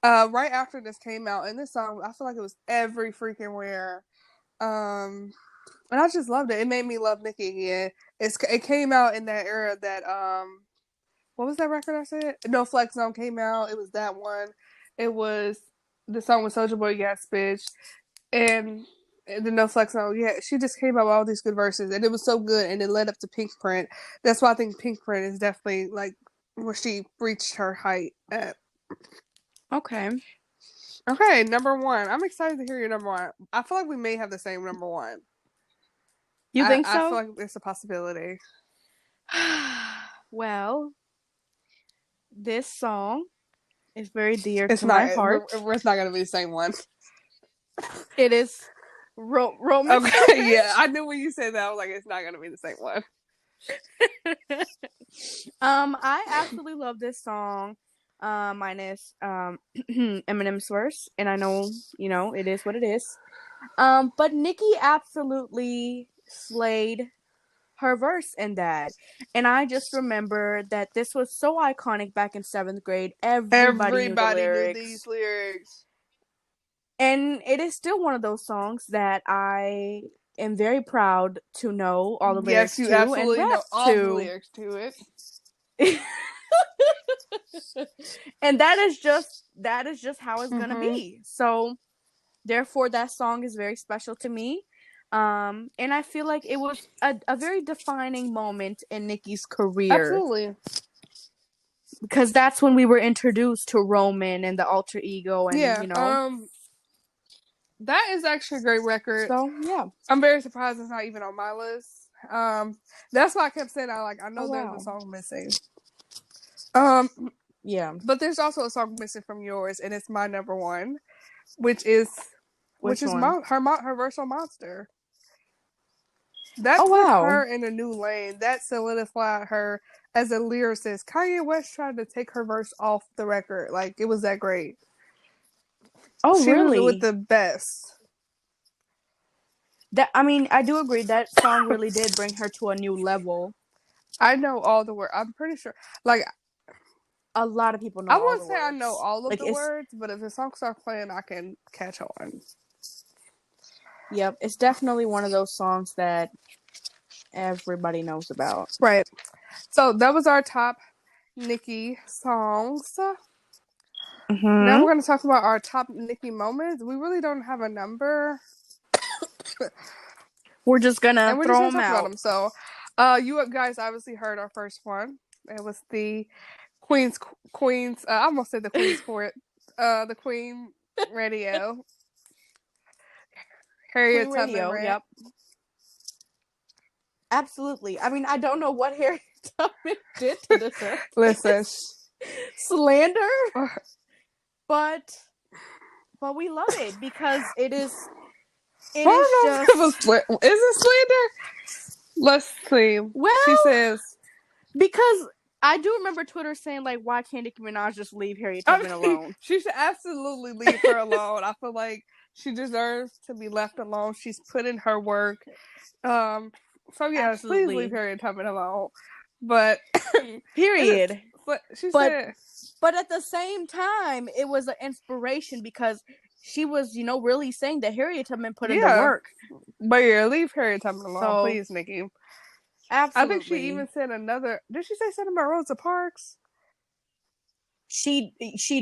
Speaker 2: right after this came out, and this song, I feel like it was every freaking where. And I just loved it. It made me love Nicki again. It came out in that era that what was that record I said? No Flex Zone came out. It was that one. It was the song with Soulja Boy, Gas Bitch, and the No Flex Zone. Yeah, she just came out with all these good verses, and it was so good, and it led up to Pink Print. That's why I think Pink Print is definitely like where she reached her height at.
Speaker 1: Okay.
Speaker 2: Okay, number 1. I'm excited to hear your number 1. I feel like we may have the same number 1.
Speaker 1: You think so?
Speaker 2: I feel like it's a possibility.
Speaker 1: Well, this song is very dear to my heart.
Speaker 2: It's not going to be the same one.
Speaker 1: It is Roman.
Speaker 2: Okay, yeah. I knew when you said that, I was like, it's not going to be the same one.
Speaker 1: I absolutely love this song. Minus Eminem's verse, and I know, it is what it is. But Nicki absolutely slayed her verse in that, and I just remember that this was so iconic back in 7th grade. Everybody knew
Speaker 2: these lyrics,
Speaker 1: and it is still one of those songs that I am very proud to know all the lyrics to. Yes, you absolutely know
Speaker 2: all the lyrics to it.
Speaker 1: And that is just how it's gonna be. So therefore that song is very special to me. And I feel like it was a very defining moment in Nicki's career.
Speaker 2: Absolutely.
Speaker 1: Because that's when we were introduced to Roman and the alter ego, and
Speaker 2: that is actually a great record.
Speaker 1: So yeah,
Speaker 2: I'm very surprised it's not even on my list. That's why I kept saying I know there's a song missing.
Speaker 1: Yeah,
Speaker 2: but there's also a song missing from yours, and it's my number 1, which is her verse on Monster. That put her in a new lane. That solidified her as a lyricist. Kanye West tried to take her verse off the record. Like, it was that great.
Speaker 1: Oh,
Speaker 2: she
Speaker 1: really?
Speaker 2: Was with the best.
Speaker 1: I do agree. That song really did bring her to a new level.
Speaker 2: I know all the words. I'm pretty sure. Like,
Speaker 1: a lot of people know. I wouldn't say
Speaker 2: I know all of the words, but if the song starts playing, I can catch on.
Speaker 1: Yep, it's definitely one of those songs that everybody knows about.
Speaker 2: Right. So that was our top Nicki songs. Now we're going to talk about our top Nicki moments. We really don't have a number.
Speaker 1: We're just going to throw them out. About them.
Speaker 2: So you guys obviously heard our first one. It was the Queen's I almost said the Queen's Court, the Queen Radio. Harriet
Speaker 1: Queen
Speaker 2: Tubman
Speaker 1: Radio.
Speaker 2: rant.
Speaker 1: Yep. Absolutely. I mean, I don't know what Harriet Tubman did to deserve
Speaker 2: Listen,
Speaker 1: slander, but we love it because it is
Speaker 2: I don't know if it was
Speaker 1: just
Speaker 2: is it slander? Let's see.
Speaker 1: well,
Speaker 2: She says
Speaker 1: because I do remember Twitter saying like, why can't Nicki Minaj just leave Harriet Tubman alone?
Speaker 2: She should absolutely leave her alone. I feel like she deserves to be left alone. She's put in her work. So yes, please leave
Speaker 1: Absolutely.
Speaker 2: Harriet Tubman alone. But
Speaker 1: Period.
Speaker 2: She
Speaker 1: But
Speaker 2: said,
Speaker 1: but at the same time, it was an inspiration because she was, really saying that Harriet Tubman put in the
Speaker 2: yeah,
Speaker 1: work.
Speaker 2: but yeah, leave Harriet Tubman alone,
Speaker 1: So
Speaker 2: please, Nicki.
Speaker 1: absolutely.
Speaker 2: I think she even said another. Did she say something about Rosa Parks?
Speaker 1: She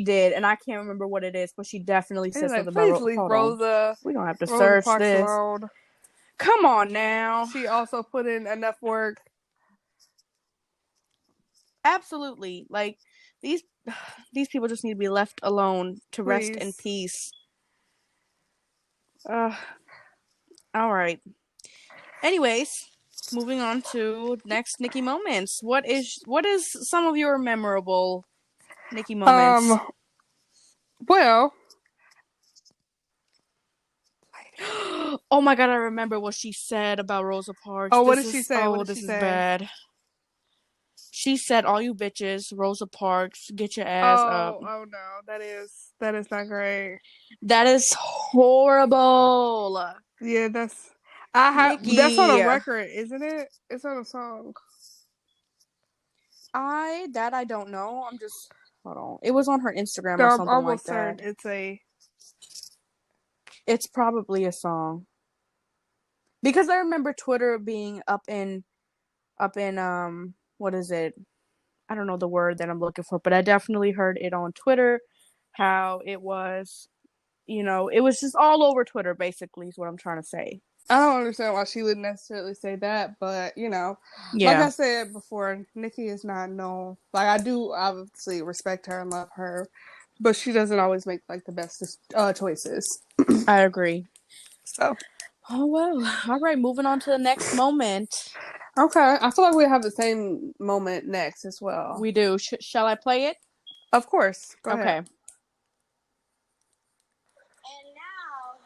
Speaker 1: did, and I can't remember what it is, but she definitely said something about
Speaker 2: Please leave Rosa.
Speaker 1: We don't have to
Speaker 2: Rosa
Speaker 1: search
Speaker 2: Parks
Speaker 1: this.
Speaker 2: alone.
Speaker 1: Come on now.
Speaker 2: She also put in enough work.
Speaker 1: Absolutely. Like these people just need to be left alone to rest in peace. All right. Anyways, moving on to next Nicki moments. What is some of your memorable Nicki moments?
Speaker 2: Well,
Speaker 1: oh my god, I remember what she said about Rosa Parks.
Speaker 2: Oh, what did she say?
Speaker 1: Oh, this is bad. She said, "All you bitches, Rosa Parks, get your ass up."
Speaker 2: Oh no, that is not great.
Speaker 1: That is horrible.
Speaker 2: Yeah, that's
Speaker 1: Nicki.
Speaker 2: on a record, isn't it? It's on a song.
Speaker 1: I don't know. I'm just hold on. It was on her Instagram or something like that. It's probably a song. Because I remember Twitter being up in what is it? I don't know the word that I'm looking for, but I definitely heard it on Twitter how it was, it was just all over Twitter basically is what I'm trying to say.
Speaker 2: I don't understand why she wouldn't necessarily say that, but
Speaker 1: yeah.
Speaker 2: Like I said before, Nicki is not known. Like I do obviously respect her and love her, but she doesn't always make like the best choices.
Speaker 1: I agree.
Speaker 2: So,
Speaker 1: oh well. All right, moving on to the next moment.
Speaker 2: Okay, I feel like we have the same moment next as well.
Speaker 1: We do. Shall I play it?
Speaker 2: Of course. Go ahead.
Speaker 1: Okay.
Speaker 3: And now,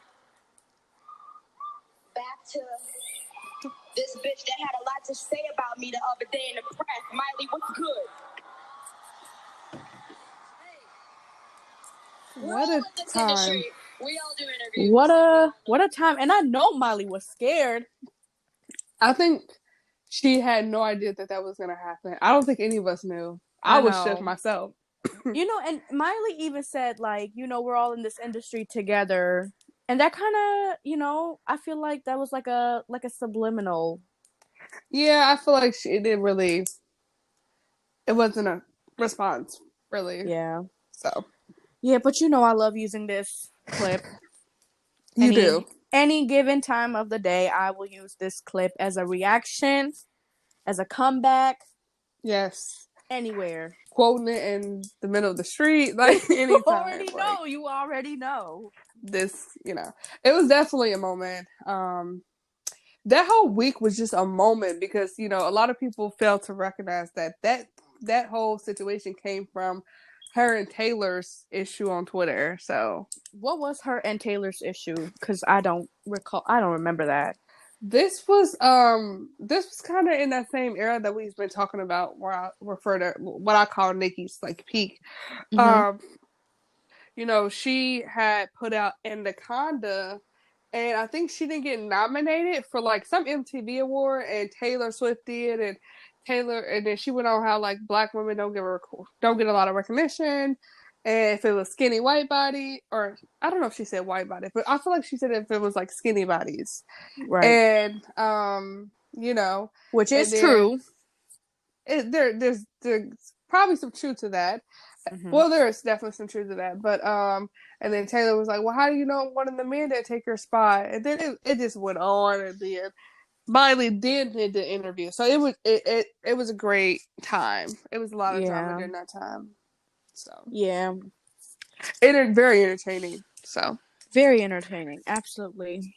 Speaker 3: back to this bitch that had a lot to say about me the other day in the press. Miley, what's good?
Speaker 2: What a time.
Speaker 3: We all do interviews.
Speaker 1: What a time. And I know Miley was scared.
Speaker 2: I think she had no idea that was going to happen. I don't think any of us knew. I was shook myself.
Speaker 1: And Miley even said, like, we're all in this industry together. And that kind of, I feel like that was like a subliminal.
Speaker 2: Yeah, I feel like it wasn't a response, really.
Speaker 1: Yeah.
Speaker 2: So.
Speaker 1: Yeah, but I love using this clip.
Speaker 2: You do.
Speaker 1: Any given time of the day, I will use this clip as a reaction, as a comeback.
Speaker 2: Yes.
Speaker 1: Anywhere.
Speaker 2: Quoting it in the middle of the street, like anytime.
Speaker 1: You already know.
Speaker 2: This, it was definitely a moment. That whole week was just a moment because, a lot of people failed to recognize that whole situation came from her and Taylor's issue on Twitter. So
Speaker 1: what was her and Taylor's issue? Because I don't remember that.
Speaker 2: This was kind of in that same era that we've been talking about, where I refer to what I call Nicki's like peak.
Speaker 1: Mm-hmm.
Speaker 2: She had put out Anaconda, and I think she didn't get nominated for like some MTV award, and Taylor Swift did, and then she went on how like black women don't get a lot of recognition. And if it was skinny white body, or I don't know if she said white body, but I feel like she said if it was like skinny bodies.
Speaker 1: Right.
Speaker 2: And,
Speaker 1: which is true.
Speaker 2: There's probably some truth to that. Mm-hmm. Well, there's definitely some truth to that. But, and then Taylor was like, well, how do you know one of the men that take your spot? And then it just went on. And then Miley did the interview. So it was a great time. It was a lot of drama during that time. So
Speaker 1: yeah,
Speaker 2: very entertaining. So
Speaker 1: very entertaining, absolutely.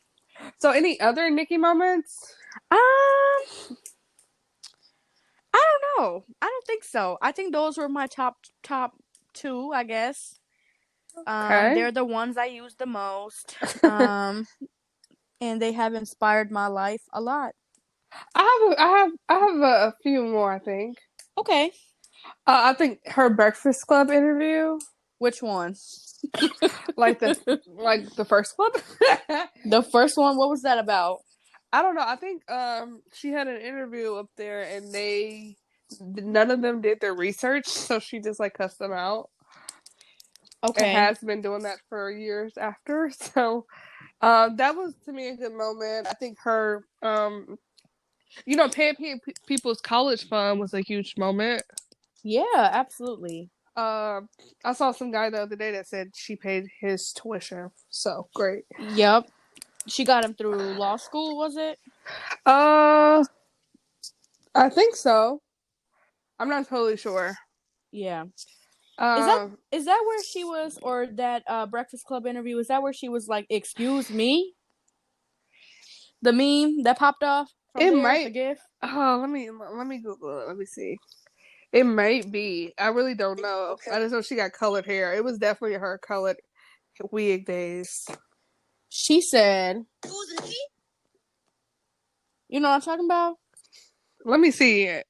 Speaker 2: So, any other Nicki moments?
Speaker 1: Um, I don't know. I don't think so. I think those were my top two, I guess.
Speaker 2: Okay.
Speaker 1: They're the ones I use the most. And they have inspired my life a lot.
Speaker 2: I have a few more. I think.
Speaker 1: Okay.
Speaker 2: I think her Breakfast Club interview,
Speaker 1: Which one?
Speaker 2: like the first one.
Speaker 1: The first one, what was that about?
Speaker 2: I don't know. I think she had an interview up there, and none of them did their research, so she just like cussed them out. And
Speaker 1: Okay.
Speaker 2: has been doing that for years after. So that was to me a good moment. I think her paying people's college fund was a huge moment.
Speaker 1: Yeah, absolutely.
Speaker 2: I saw some guy the other day that said she paid his tuition. So great.
Speaker 1: Yep. She got him through law school, was it?
Speaker 2: Uh, I think so. I'm not totally sure.
Speaker 1: Yeah.
Speaker 2: Uh,
Speaker 1: Is that where she was, or that Breakfast Club interview? Is that where she was like, "Excuse me"? The meme that popped off from
Speaker 2: it
Speaker 1: there, the
Speaker 2: might.
Speaker 1: GIF.
Speaker 2: Oh, let me Google it. Let me see. It might be. I really don't know.
Speaker 1: Okay.
Speaker 2: I just know she got colored hair. It was definitely her colored wig days.
Speaker 1: She said, "You know what I'm talking about?"
Speaker 2: Let me see it.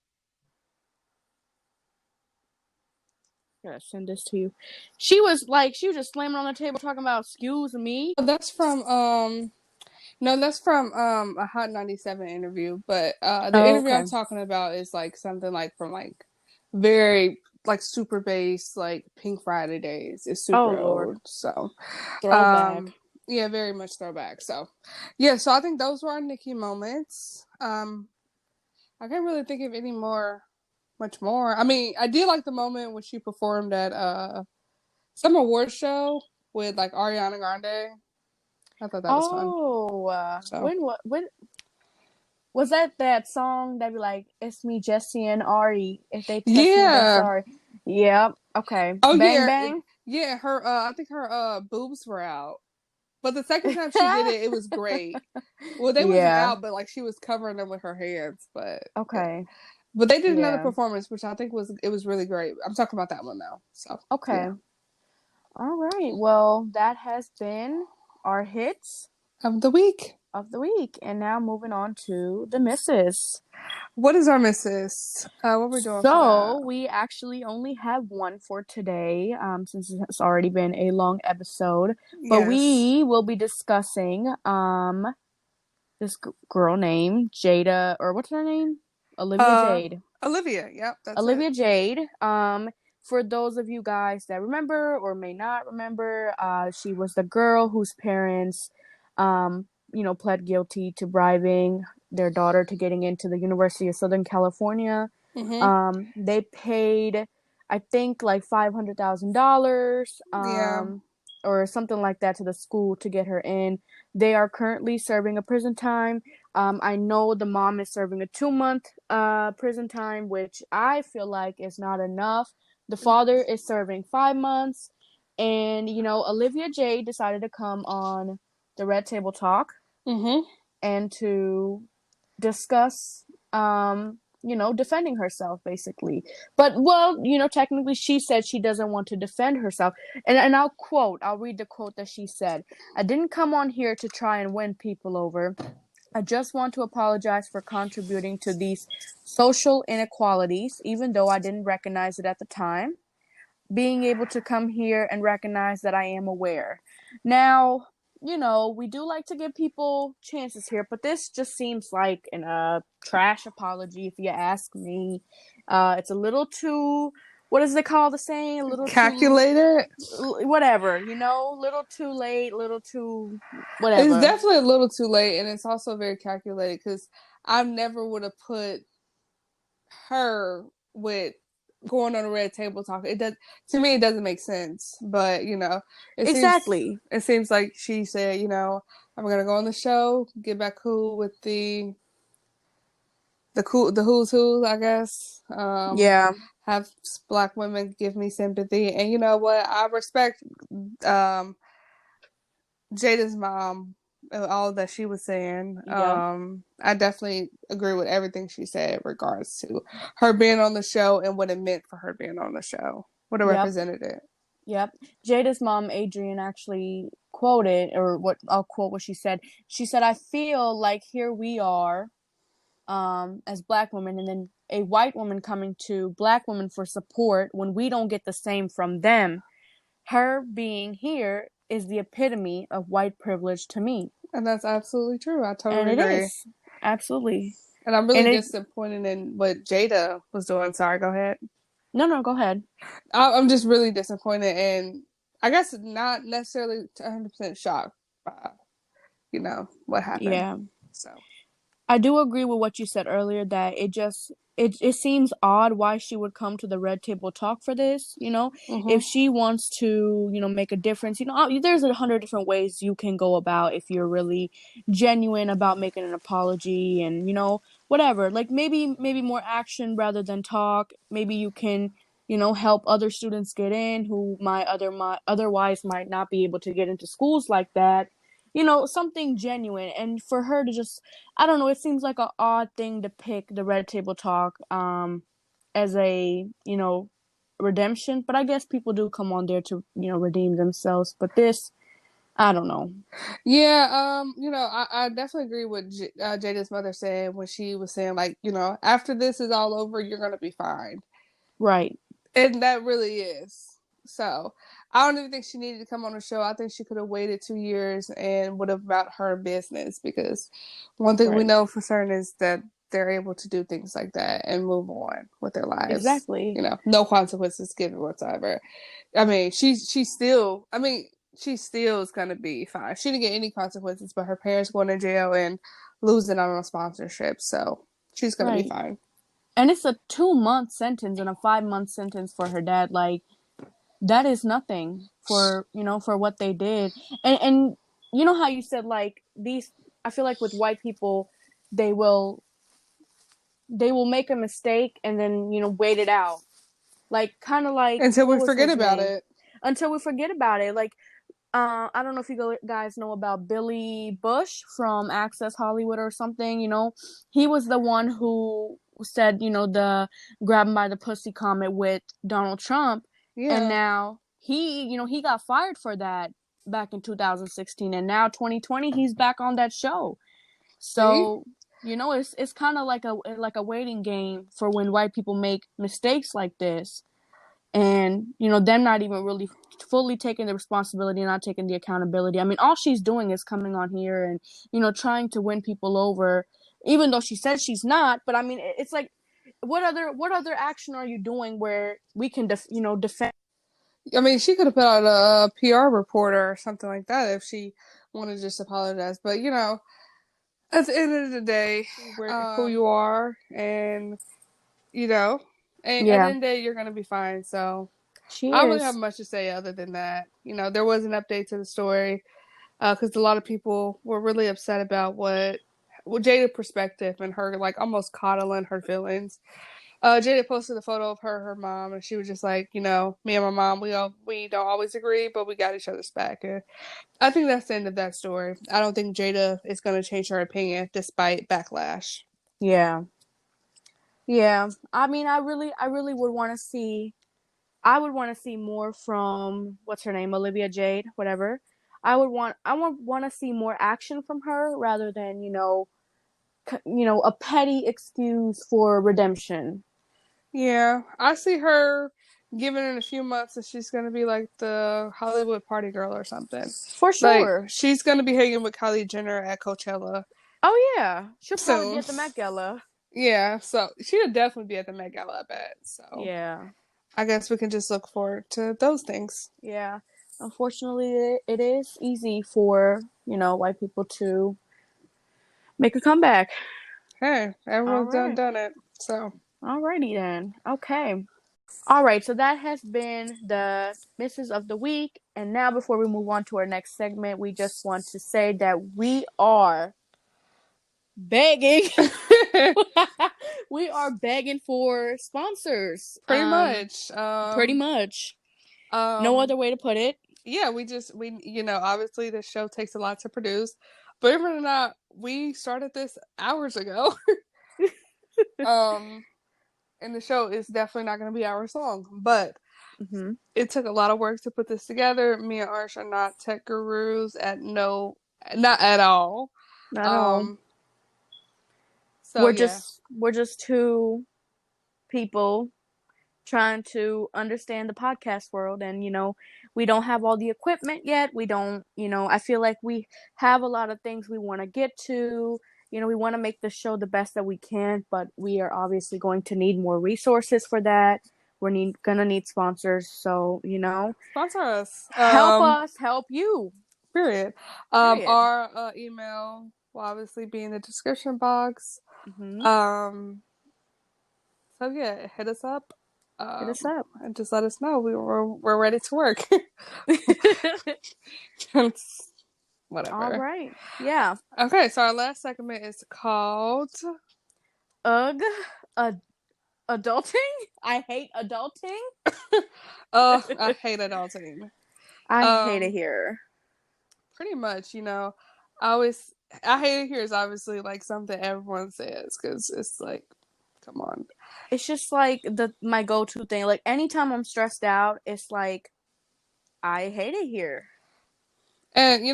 Speaker 1: I gotta send this to you. She was just slamming on the table talking about, "Excuse me."
Speaker 2: That's from no, that's from a Hot 97 interview. But the
Speaker 1: Oh,
Speaker 2: interview I'm
Speaker 1: okay.
Speaker 2: talking about is like something like from like very like super bass like Pink Friday days. It's
Speaker 1: Oh
Speaker 2: super
Speaker 1: Lord,
Speaker 2: old. So
Speaker 1: throwback.
Speaker 2: yeah, very much throwback. So yeah, so I think those were our Nicki moments. I can't really think of any much more. I mean, I did like the moment when she performed at some award show with like Ariana Grande. I thought that was fun.
Speaker 1: Oh,
Speaker 2: So
Speaker 1: when was that song that be like, "It's me, Jesse and Ari. If they test me, they're
Speaker 2: yeah.
Speaker 1: sorry." Yep. Okay.
Speaker 2: Oh
Speaker 1: Bang
Speaker 2: yeah,
Speaker 1: bang.
Speaker 2: yeah. Her I think her boobs were out, but the second time she did it, it was great. Well, they wasn't
Speaker 1: Yeah.
Speaker 2: out, but like she was covering them with her hands. But yeah,
Speaker 1: Okay.
Speaker 2: but they did another
Speaker 1: Yeah.
Speaker 2: performance, which I think was really great. I'm talking about that one now. So
Speaker 1: Okay.
Speaker 2: yeah,
Speaker 1: All right. Well, that has been our hits
Speaker 2: of the week.
Speaker 1: of the week, and now moving on to the misses.
Speaker 2: What is our missus? What are we doing for that?
Speaker 1: So we actually only have one for today, since it's already been a long episode. But
Speaker 2: Yes.
Speaker 1: we will be discussing this girl named Jada, or what's her name? Olivia
Speaker 2: Uh,
Speaker 1: Jade.
Speaker 2: Olivia. Yep, that's it.
Speaker 1: Olivia Jade. For those of you guys that remember or may not remember, she was the girl whose parents, pled guilty to bribing their daughter to getting into the University of Southern California.
Speaker 2: Mhm.
Speaker 1: They paid, I think, like $500,000,
Speaker 2: Yeah.
Speaker 1: or something like that to the school to get her in. They are currently serving a prison time. I know the mom is serving a 2-month prison time, which I feel like is not enough. The father is serving 5 months. And, Olivia Jade decided to come on the Red Table Talk
Speaker 2: Mhm.
Speaker 1: and to discuss, defending herself, basically. But, well, technically she said she doesn't want to defend herself. And I'll read the quote that she said. "I didn't come on here to try and win people over. I just want to apologize for contributing to these social inequalities, even though I didn't recognize it at the time. Being able to come here and recognize that I am aware." Now, we do like to give people chances here, but this just seems like a trash apology, if you ask me. It's a little too, what is it called, the saying? A little too,
Speaker 2: Calculated.
Speaker 1: whatever, little too late, little too,
Speaker 2: It's
Speaker 1: whatever.
Speaker 2: definitely a little too late, and it's also very calculated because I never would have put her with going on a red table talk. It does to me. It doesn't make sense, but it seems
Speaker 1: Exactly.
Speaker 2: it seems like she said, I'm gonna go on the show, get back cool with the who's who, I guess.
Speaker 1: Yeah.
Speaker 2: Have black women give me sympathy, and you know what? I respect Jada's mom all that she was saying.
Speaker 1: Yep.
Speaker 2: I definitely agree with everything she said in regards to her being on the show and what it meant for her being on the show, what it
Speaker 1: Yep.
Speaker 2: represented.
Speaker 1: Yep. Jada's mom, Adrian, actually quoted, or what I'll quote what she said. She said, "I feel like here we are, as black women, and then a white woman coming to black women for support when we don't get the same from them. Her being here is the epitome of white privilege to me."
Speaker 2: And that's absolutely true. I
Speaker 1: And
Speaker 2: totally
Speaker 1: it
Speaker 2: agree.
Speaker 1: is. Absolutely.
Speaker 2: And I'm
Speaker 1: And
Speaker 2: really
Speaker 1: it,
Speaker 2: disappointed in what Jada was doing. Sorry, go ahead.
Speaker 1: no, go ahead.
Speaker 2: I'm just really disappointed, and I guess not necessarily 100% shocked by, what happened.
Speaker 1: Yeah.
Speaker 2: So,
Speaker 1: I do agree with what you said earlier that it seems odd why she would come to the Red Table Talk for this, if she wants to, make a difference. There's 100 different ways you can go about if you're really genuine about making an apology and, whatever. Like maybe more action rather than talk. Maybe you can, help other students get in who otherwise might not be able to get into schools like that. Something genuine. And for her to just, I don't know, it seems like an odd thing to pick the Red Table Talk as a, redemption. But I guess people do come on there to, redeem themselves. But this, I don't know.
Speaker 2: Yeah, I definitely agree with Jada's mother saying when she was saying, like, after this is all over, you're going to be fine.
Speaker 1: Right.
Speaker 2: And that really is. So, I don't even think she needed to come on the show. I think she could have waited 2 years and would have about her business, because one thing we
Speaker 1: Right.
Speaker 2: know for certain is that they're able to do things like that and move on with their lives.
Speaker 1: Exactly.
Speaker 2: No consequences given whatsoever. I mean, she's still is gonna be fine. She didn't get any consequences, but her parents going to jail and losing out on a sponsorship, so she's gonna be
Speaker 1: Right.
Speaker 2: fine.
Speaker 1: And it's a 2-month sentence and a 5-month sentence for her dad. Like, that is nothing for, for what they did. And you know how you said, like, I feel like with white people, they will make a mistake and then, wait it out. Like, kind of like,
Speaker 2: Until
Speaker 1: what
Speaker 2: we
Speaker 1: was
Speaker 2: forget
Speaker 1: his
Speaker 2: about
Speaker 1: name?
Speaker 2: it.
Speaker 1: Until we forget about it. Like, I don't know if you guys know about Billy Bush from Access Hollywood or something. He was the one who said, the grab him by the pussy comment with Donald Trump. And
Speaker 2: Yeah.
Speaker 1: now he got fired for that back in 2016. And now 2020, he's back on that show.
Speaker 2: See?
Speaker 1: So, it's kind of like a waiting game for when white people make mistakes like this. And, them not even really fully taking the responsibility and not taking the accountability. I mean, all she's doing is coming on here and, trying to win people over, even though she says she's not. But I mean, it's like, what other action are you doing where we can, defend?
Speaker 2: I mean, she could have put out a PR reporter or something like that if she wanted to just apologize. But, at the end of the day, who you are, and, and at the end
Speaker 1: Yeah,
Speaker 2: of the day, you're going to be fine. So
Speaker 1: she
Speaker 2: I don't really have
Speaker 1: is.
Speaker 2: much to say other than that. There was an update to the story, because a lot of people were really upset about what Jada's perspective and her, like, almost coddling her feelings. Jada posted a photo of her mom, and she was just like, me and my mom, we don't always agree, but we got each other's back. And I think that's the end of that story. I don't think Jada is going to change her opinion despite backlash.
Speaker 1: Yeah. Yeah. I mean, I really would want to see. I would want to see more from what's her name, Olivia Jade, whatever. I want to see more action from her rather than a petty excuse for redemption.
Speaker 2: Yeah, I see her given in a few months that she's going to be like the Hollywood party girl or something.
Speaker 1: For
Speaker 2: Like,
Speaker 1: sure.
Speaker 2: she's going to be hanging with Kylie Jenner at Coachella
Speaker 1: Oh yeah, she'll probably be
Speaker 2: soon.
Speaker 1: at the Met Gala.
Speaker 2: Yeah, so she'll definitely be at the Met Gala, I bet. So
Speaker 1: Yeah.
Speaker 2: I guess we can just look forward to those things.
Speaker 1: Yeah. Unfortunately, it is easy for white people to make a comeback.
Speaker 2: Hey,
Speaker 1: All
Speaker 2: everyone's
Speaker 1: right.
Speaker 2: done it. So,
Speaker 1: Alrighty then. Okay. All right, so that has been the misses of the week. And now, before we move on to our next segment, we just want to say that we are begging. We are begging for sponsors.
Speaker 2: pretty much.
Speaker 1: Pretty much. No
Speaker 2: Um,
Speaker 1: other way to put it.
Speaker 2: yeah, we obviously the show takes a lot to produce. believe it or not, we started this hours ago. And the show is definitely not going to be hours long, but
Speaker 1: Mm-hmm.
Speaker 2: it took a lot of work to put this together. Me and Arsh are not tech gurus not at all.
Speaker 1: Not at all.
Speaker 2: So yeah.
Speaker 1: We're just two people trying to understand the podcast world, and we don't have all the equipment yet. We don't, I feel like we have a lot of things we want to get to. We want to make the show the best that we can, but we are obviously going to need more resources for that. We're gonna need sponsors, so
Speaker 2: Sponsor us.
Speaker 1: help us help you.
Speaker 2: Period.
Speaker 1: Period.
Speaker 2: Our email will obviously be in the description box.
Speaker 1: Mm-hmm.
Speaker 2: So yeah, hit us up.
Speaker 1: Hit us up.
Speaker 2: And just let us know we're ready to work. Whatever.
Speaker 1: All right. Yeah.
Speaker 2: Okay, so our last segment is called
Speaker 1: Ugh. Adulting? I hate adulting.
Speaker 2: I hate adulting.
Speaker 1: I hate it here.
Speaker 2: Pretty much, I hate it here is obviously like something everyone says because it's like, come on.
Speaker 1: It's just like my go-to thing. Like anytime I'm stressed out, it's like I hate it here.
Speaker 2: And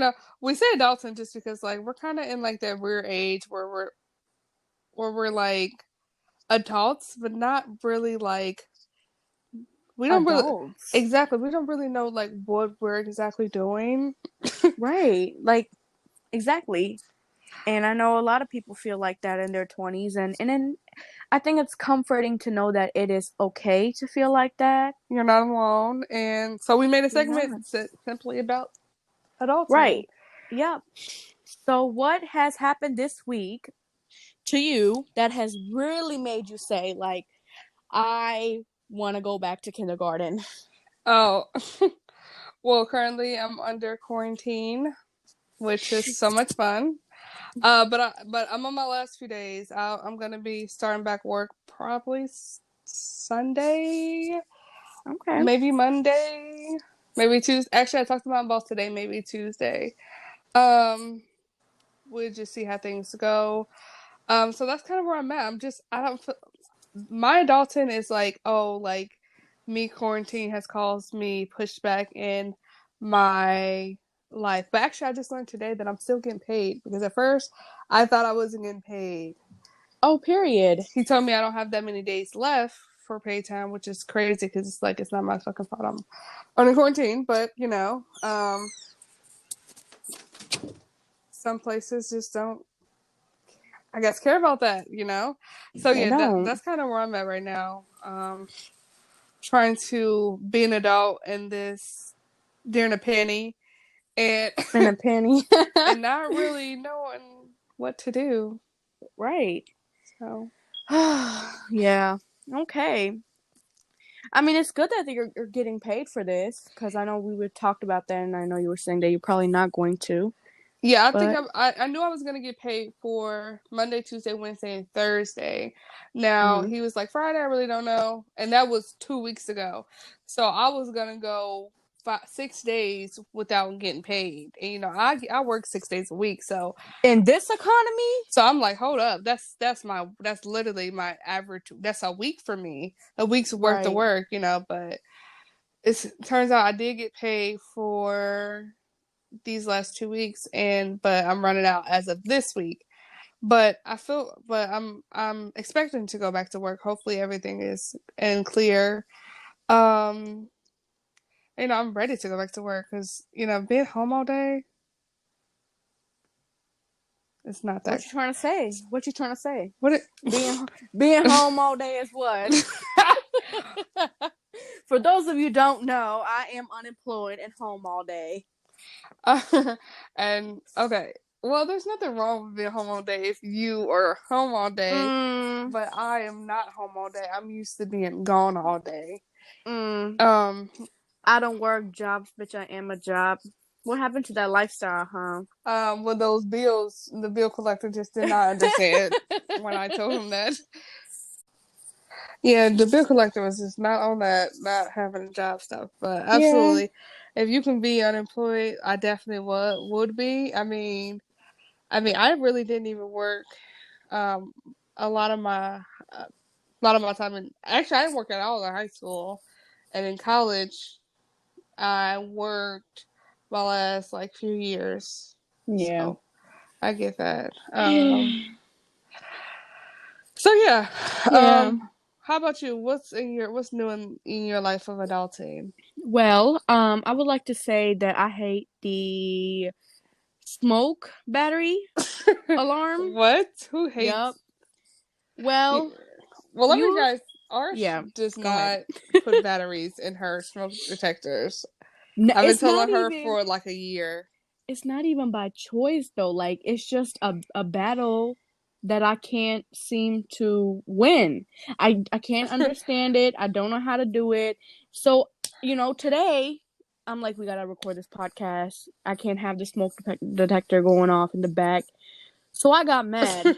Speaker 2: we say adulting just because like we're kind of in like that weird age where we're like adults, but not really like we don't
Speaker 1: Adults.
Speaker 2: really exactly. We don't really know like what we're exactly doing.
Speaker 1: Right. Like exactly. And I know a lot of people feel like that in their 20s, and then I think it's comforting to know that it is okay to feel like that.
Speaker 2: You're not alone. And so we made a segment simply about adulting.
Speaker 1: Right. Yep. So what has happened this week to you that has really made you say, like, I want to go back to kindergarten?
Speaker 2: Oh, well, currently I'm under quarantine, which is so much fun. But I'm on my last few days. I'm gonna be starting back work probably Sunday,
Speaker 1: Okay.
Speaker 2: maybe Monday, maybe Tuesday. Actually, I talked to my boss today. Maybe Tuesday. We'll just see how things go. So that's kind of where I'm at. I don't feel my adulting is like, oh, like me quarantine has caused me pushback in my life. But actually, I just learned today that I'm still getting paid because at first I thought I wasn't getting paid.
Speaker 1: Oh, period.
Speaker 2: He told me I don't have that many days left for pay time, which is crazy because it's like it's not my fucking fault I'm under quarantine. But some places just don't, I guess, care about that, So yeah, that's kind of where I'm at right now. Trying to be an adult in this during a penny and
Speaker 1: a penny
Speaker 2: and not really knowing what to do.
Speaker 1: Right.
Speaker 2: So
Speaker 1: yeah. Okay. I mean, it's good that you're getting paid for this because I know we talked about that, and I know you were saying that you're probably not going to.
Speaker 2: Yeah, I knew I was gonna get paid for Monday, Tuesday, Wednesday, and Thursday. Now he was like Friday, I really don't know, and that was 2 weeks ago. So I was gonna go 6 days without getting paid, and I work 6 days a week. So
Speaker 1: in this economy,
Speaker 2: so I'm like, hold up, that's literally my average. That's a week for me, a week's worth of work, But it turns out I did get paid for these last 2 weeks but I'm running out as of this week. But I'm expecting to go back to work. Hopefully everything is in clear. I'm ready to go back to work because, being home all day, it's not that.
Speaker 1: What you trying to say? What you trying to say?
Speaker 2: Being
Speaker 1: home all day is what? For those of you who don't know, I am unemployed and home all day.
Speaker 2: And okay, well, there's nothing wrong with being home all day if you are home all day, but I am not home all day. I'm used to being gone all day.
Speaker 1: I don't work jobs, bitch. I am a job. What happened to that lifestyle, huh?
Speaker 2: With those bills, the bill collector just did not understand when I told him that. Yeah, the bill collector was just not on that, not having a job stuff. But absolutely, if you can be unemployed, I definitely would be. I mean, I mean, I really didn't even work um, a lot of my time in. Actually, I didn't work at all in high school, and in college, I worked my last like few years.
Speaker 1: Yeah.
Speaker 2: So I get that. So yeah.
Speaker 1: Yeah.
Speaker 2: How about you? What's new in your life of adulting?
Speaker 1: Well, I would like to say that I hate the smoke battery alarm.
Speaker 2: What? Who
Speaker 1: Yep.
Speaker 2: hates?
Speaker 1: Well,
Speaker 2: Well, let me
Speaker 1: you
Speaker 2: guys. Arsh
Speaker 1: yeah,
Speaker 2: does
Speaker 1: go ahead.
Speaker 2: not put batteries in her smoke detectors.
Speaker 1: No,
Speaker 2: I've been telling her for like a year.
Speaker 1: it's not even by choice though. Like it's just a battle that I can't seem to win. I can't understand it. I don't know how to do it. So, today I'm like, we gotta record this podcast. I can't have the smoke detector going off in the back. So I got mad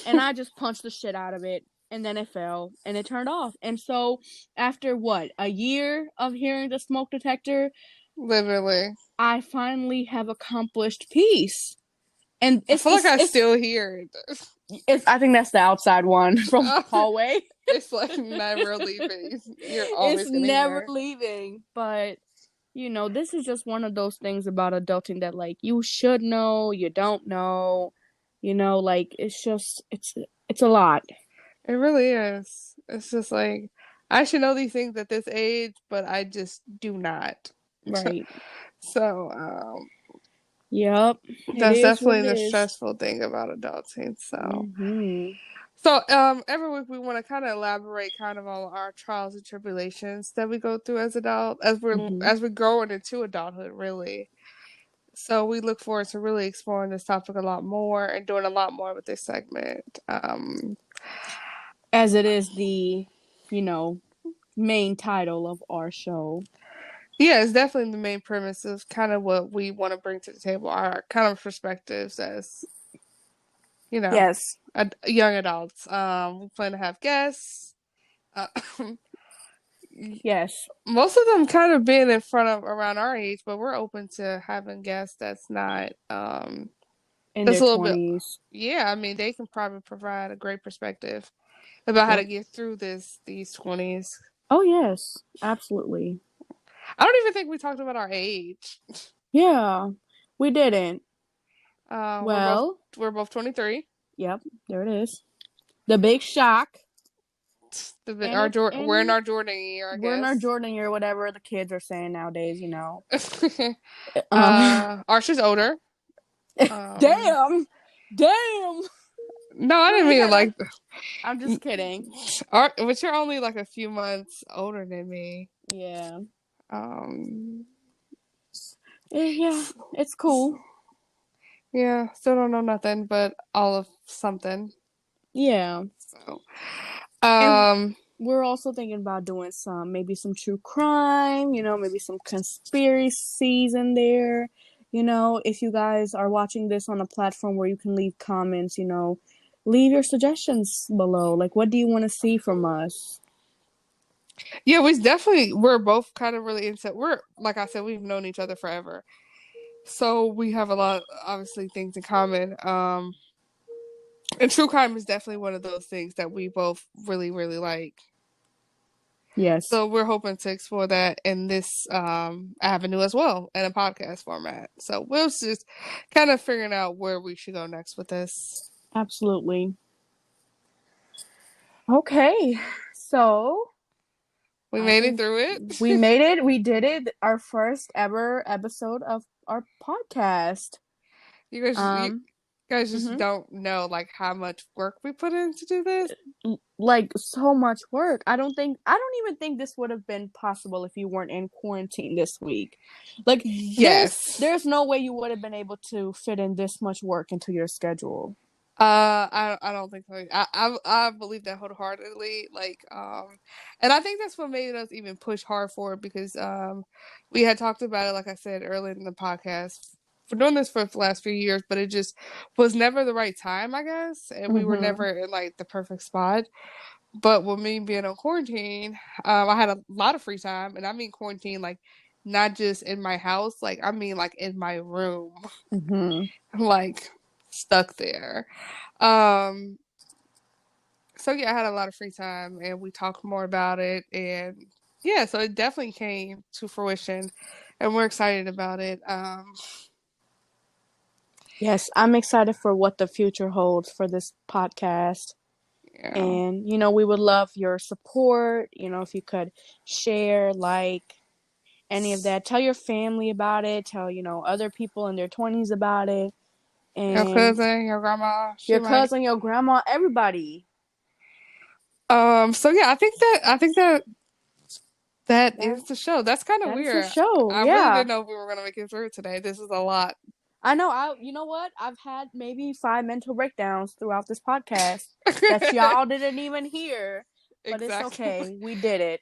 Speaker 1: and I just punched the shit out of it. And then it fell and it turned off. And so after what, a year of hearing the smoke detector,
Speaker 2: Literally.
Speaker 1: I finally have accomplished peace. And
Speaker 2: I feel like I still hear it.
Speaker 1: I think that's the outside one from the hallway.
Speaker 2: It's like never leaving. You're always
Speaker 1: It's
Speaker 2: gonna
Speaker 1: never
Speaker 2: hear.
Speaker 1: leaving. But this is just one of those things about adulting that like you should know, you don't know. Like it's a lot.
Speaker 2: It really is. It's just like I should know these things at this age, but I just do not.
Speaker 1: Right.
Speaker 2: So,
Speaker 1: Yep. It
Speaker 2: that's
Speaker 1: is what
Speaker 2: definitely
Speaker 1: it
Speaker 2: the
Speaker 1: is.
Speaker 2: stressful thing about adulting. So,
Speaker 1: Mm-hmm.
Speaker 2: every week we want to kind of elaborate kind of on our trials and tribulations that we go through as as we're growing into adulthood, really. So we look forward to really exploring this topic a lot more and doing a lot more with this segment.
Speaker 1: As it is the, main title of our show.
Speaker 2: Yeah, it's definitely the main premise of kind of what we want to bring to the table, our kind of perspectives as,
Speaker 1: Yes.
Speaker 2: young adults. We plan to have guests. Uh,
Speaker 1: Yes.
Speaker 2: most of them kind of being in front of around our age, but we're open to having guests that's not,
Speaker 1: In
Speaker 2: that's
Speaker 1: their
Speaker 2: a little bit,
Speaker 1: 20s.
Speaker 2: yeah, I mean, they can probably provide a great perspective about how to
Speaker 1: Yep.
Speaker 2: get through these 20s.
Speaker 1: Oh, yes. Absolutely.
Speaker 2: I don't even think we talked about our age.
Speaker 1: Yeah. We didn't.
Speaker 2: We're both
Speaker 1: Well,
Speaker 2: 23.
Speaker 1: yep. There it is. The big shock.
Speaker 2: We're in our Jordan year, I
Speaker 1: We're in our
Speaker 2: guess.
Speaker 1: Jordan year, whatever the kids are saying nowadays,
Speaker 2: Archer's older.
Speaker 1: Damn. Damn.
Speaker 2: No, I didn't mean like.
Speaker 1: I'm just kidding.
Speaker 2: But you're only like a few months older than me.
Speaker 1: Yeah.
Speaker 2: Um.
Speaker 1: Yeah. It's cool.
Speaker 2: Yeah, still don't know nothing, but all of something.
Speaker 1: Yeah.
Speaker 2: So.
Speaker 1: And we're also thinking about doing maybe some true crime, maybe some conspiracies in there. If you guys are watching this on a platform where you can leave comments, leave your suggestions below. Like, what do you want to see from us?
Speaker 2: Yeah, we're both kind of really into, like I said, we've known each other forever. So we have a lot, obviously, things in common. And true crime is definitely one of those things that we both really, really like.
Speaker 1: Yes.
Speaker 2: So we're hoping to explore that in this avenue as well, in a podcast format. So we're just kind of figuring out where we should go next with this.
Speaker 1: Absolutely. Okay, so
Speaker 2: We made it through it.
Speaker 1: We made it. We did it. Our first ever episode of our podcast.
Speaker 2: You guys just don't know like how much work we put in to do this.
Speaker 1: Like so much work. I don't even think this would have been possible if you weren't in quarantine this week. Like
Speaker 2: yes,
Speaker 1: there's no way you would have been able to fit in this much work into your schedule.
Speaker 2: I don't think so. I believe that wholeheartedly. And I think that's what made us even push hard for it because we had talked about it, like I said earlier in the podcast, for doing this for the last few years, but it just was never the right time, I guess, and we were never in like the perfect spot. But with me being on quarantine, I had a lot of free time, and I mean quarantine like not just in my house, like I mean like in my room, like stuck there. Um, so yeah, I had a lot of free time and we talked more about it, and yeah, so it definitely came to fruition and we're excited about it.
Speaker 1: Yes, I'm excited for what the future holds for this podcast.
Speaker 2: Yeah.
Speaker 1: And, we would love your support. If you could share, like, any of that. Tell your family about it. Tell, other people in their 20s about it.
Speaker 2: Your
Speaker 1: And
Speaker 2: cousin, your grandma, she
Speaker 1: your
Speaker 2: might.
Speaker 1: cousin, your grandma, everybody.
Speaker 2: So yeah, I think that
Speaker 1: That
Speaker 2: is the show. That's kind of
Speaker 1: that is the
Speaker 2: weird.
Speaker 1: show.
Speaker 2: I really
Speaker 1: Yeah.
Speaker 2: didn't know if we were gonna make it through today. This is a lot.
Speaker 1: I know. You know what? I've had maybe 5 mental breakdowns throughout this podcast that y'all didn't even hear, but it's
Speaker 2: Exactly.
Speaker 1: okay. We did it.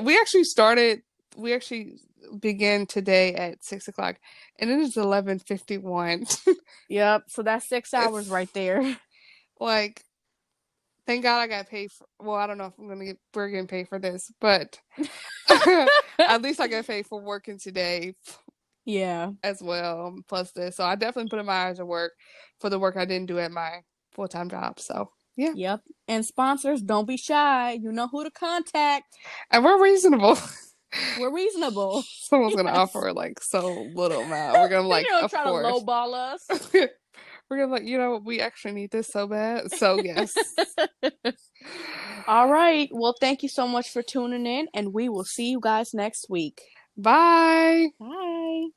Speaker 2: We actually started. We actually began today at 6 o'clock, and it is 11:51.
Speaker 1: Yep. So that's 6 hours
Speaker 2: It's
Speaker 1: right there.
Speaker 2: like, thank God I got paid for. Well, I don't know if we're getting paid for this, but at least I got paid for working today
Speaker 1: Yeah.
Speaker 2: as well, plus this. So I definitely put in my hours of work for the work I didn't do at my full-time job. So yeah,
Speaker 1: Yep. And sponsors, don't be shy. You know who to contact.
Speaker 2: and we're reasonable.
Speaker 1: We're reasonable.
Speaker 2: Someone's gonna
Speaker 1: Yes.
Speaker 2: offer like so little amount. We're gonna like, of
Speaker 1: Try to
Speaker 2: course.
Speaker 1: lowball us.
Speaker 2: We're gonna like, we actually need this so bad. So yes.
Speaker 1: All right. Well, thank you so much for tuning in, and we will see you guys next week.
Speaker 2: Bye.
Speaker 1: Bye.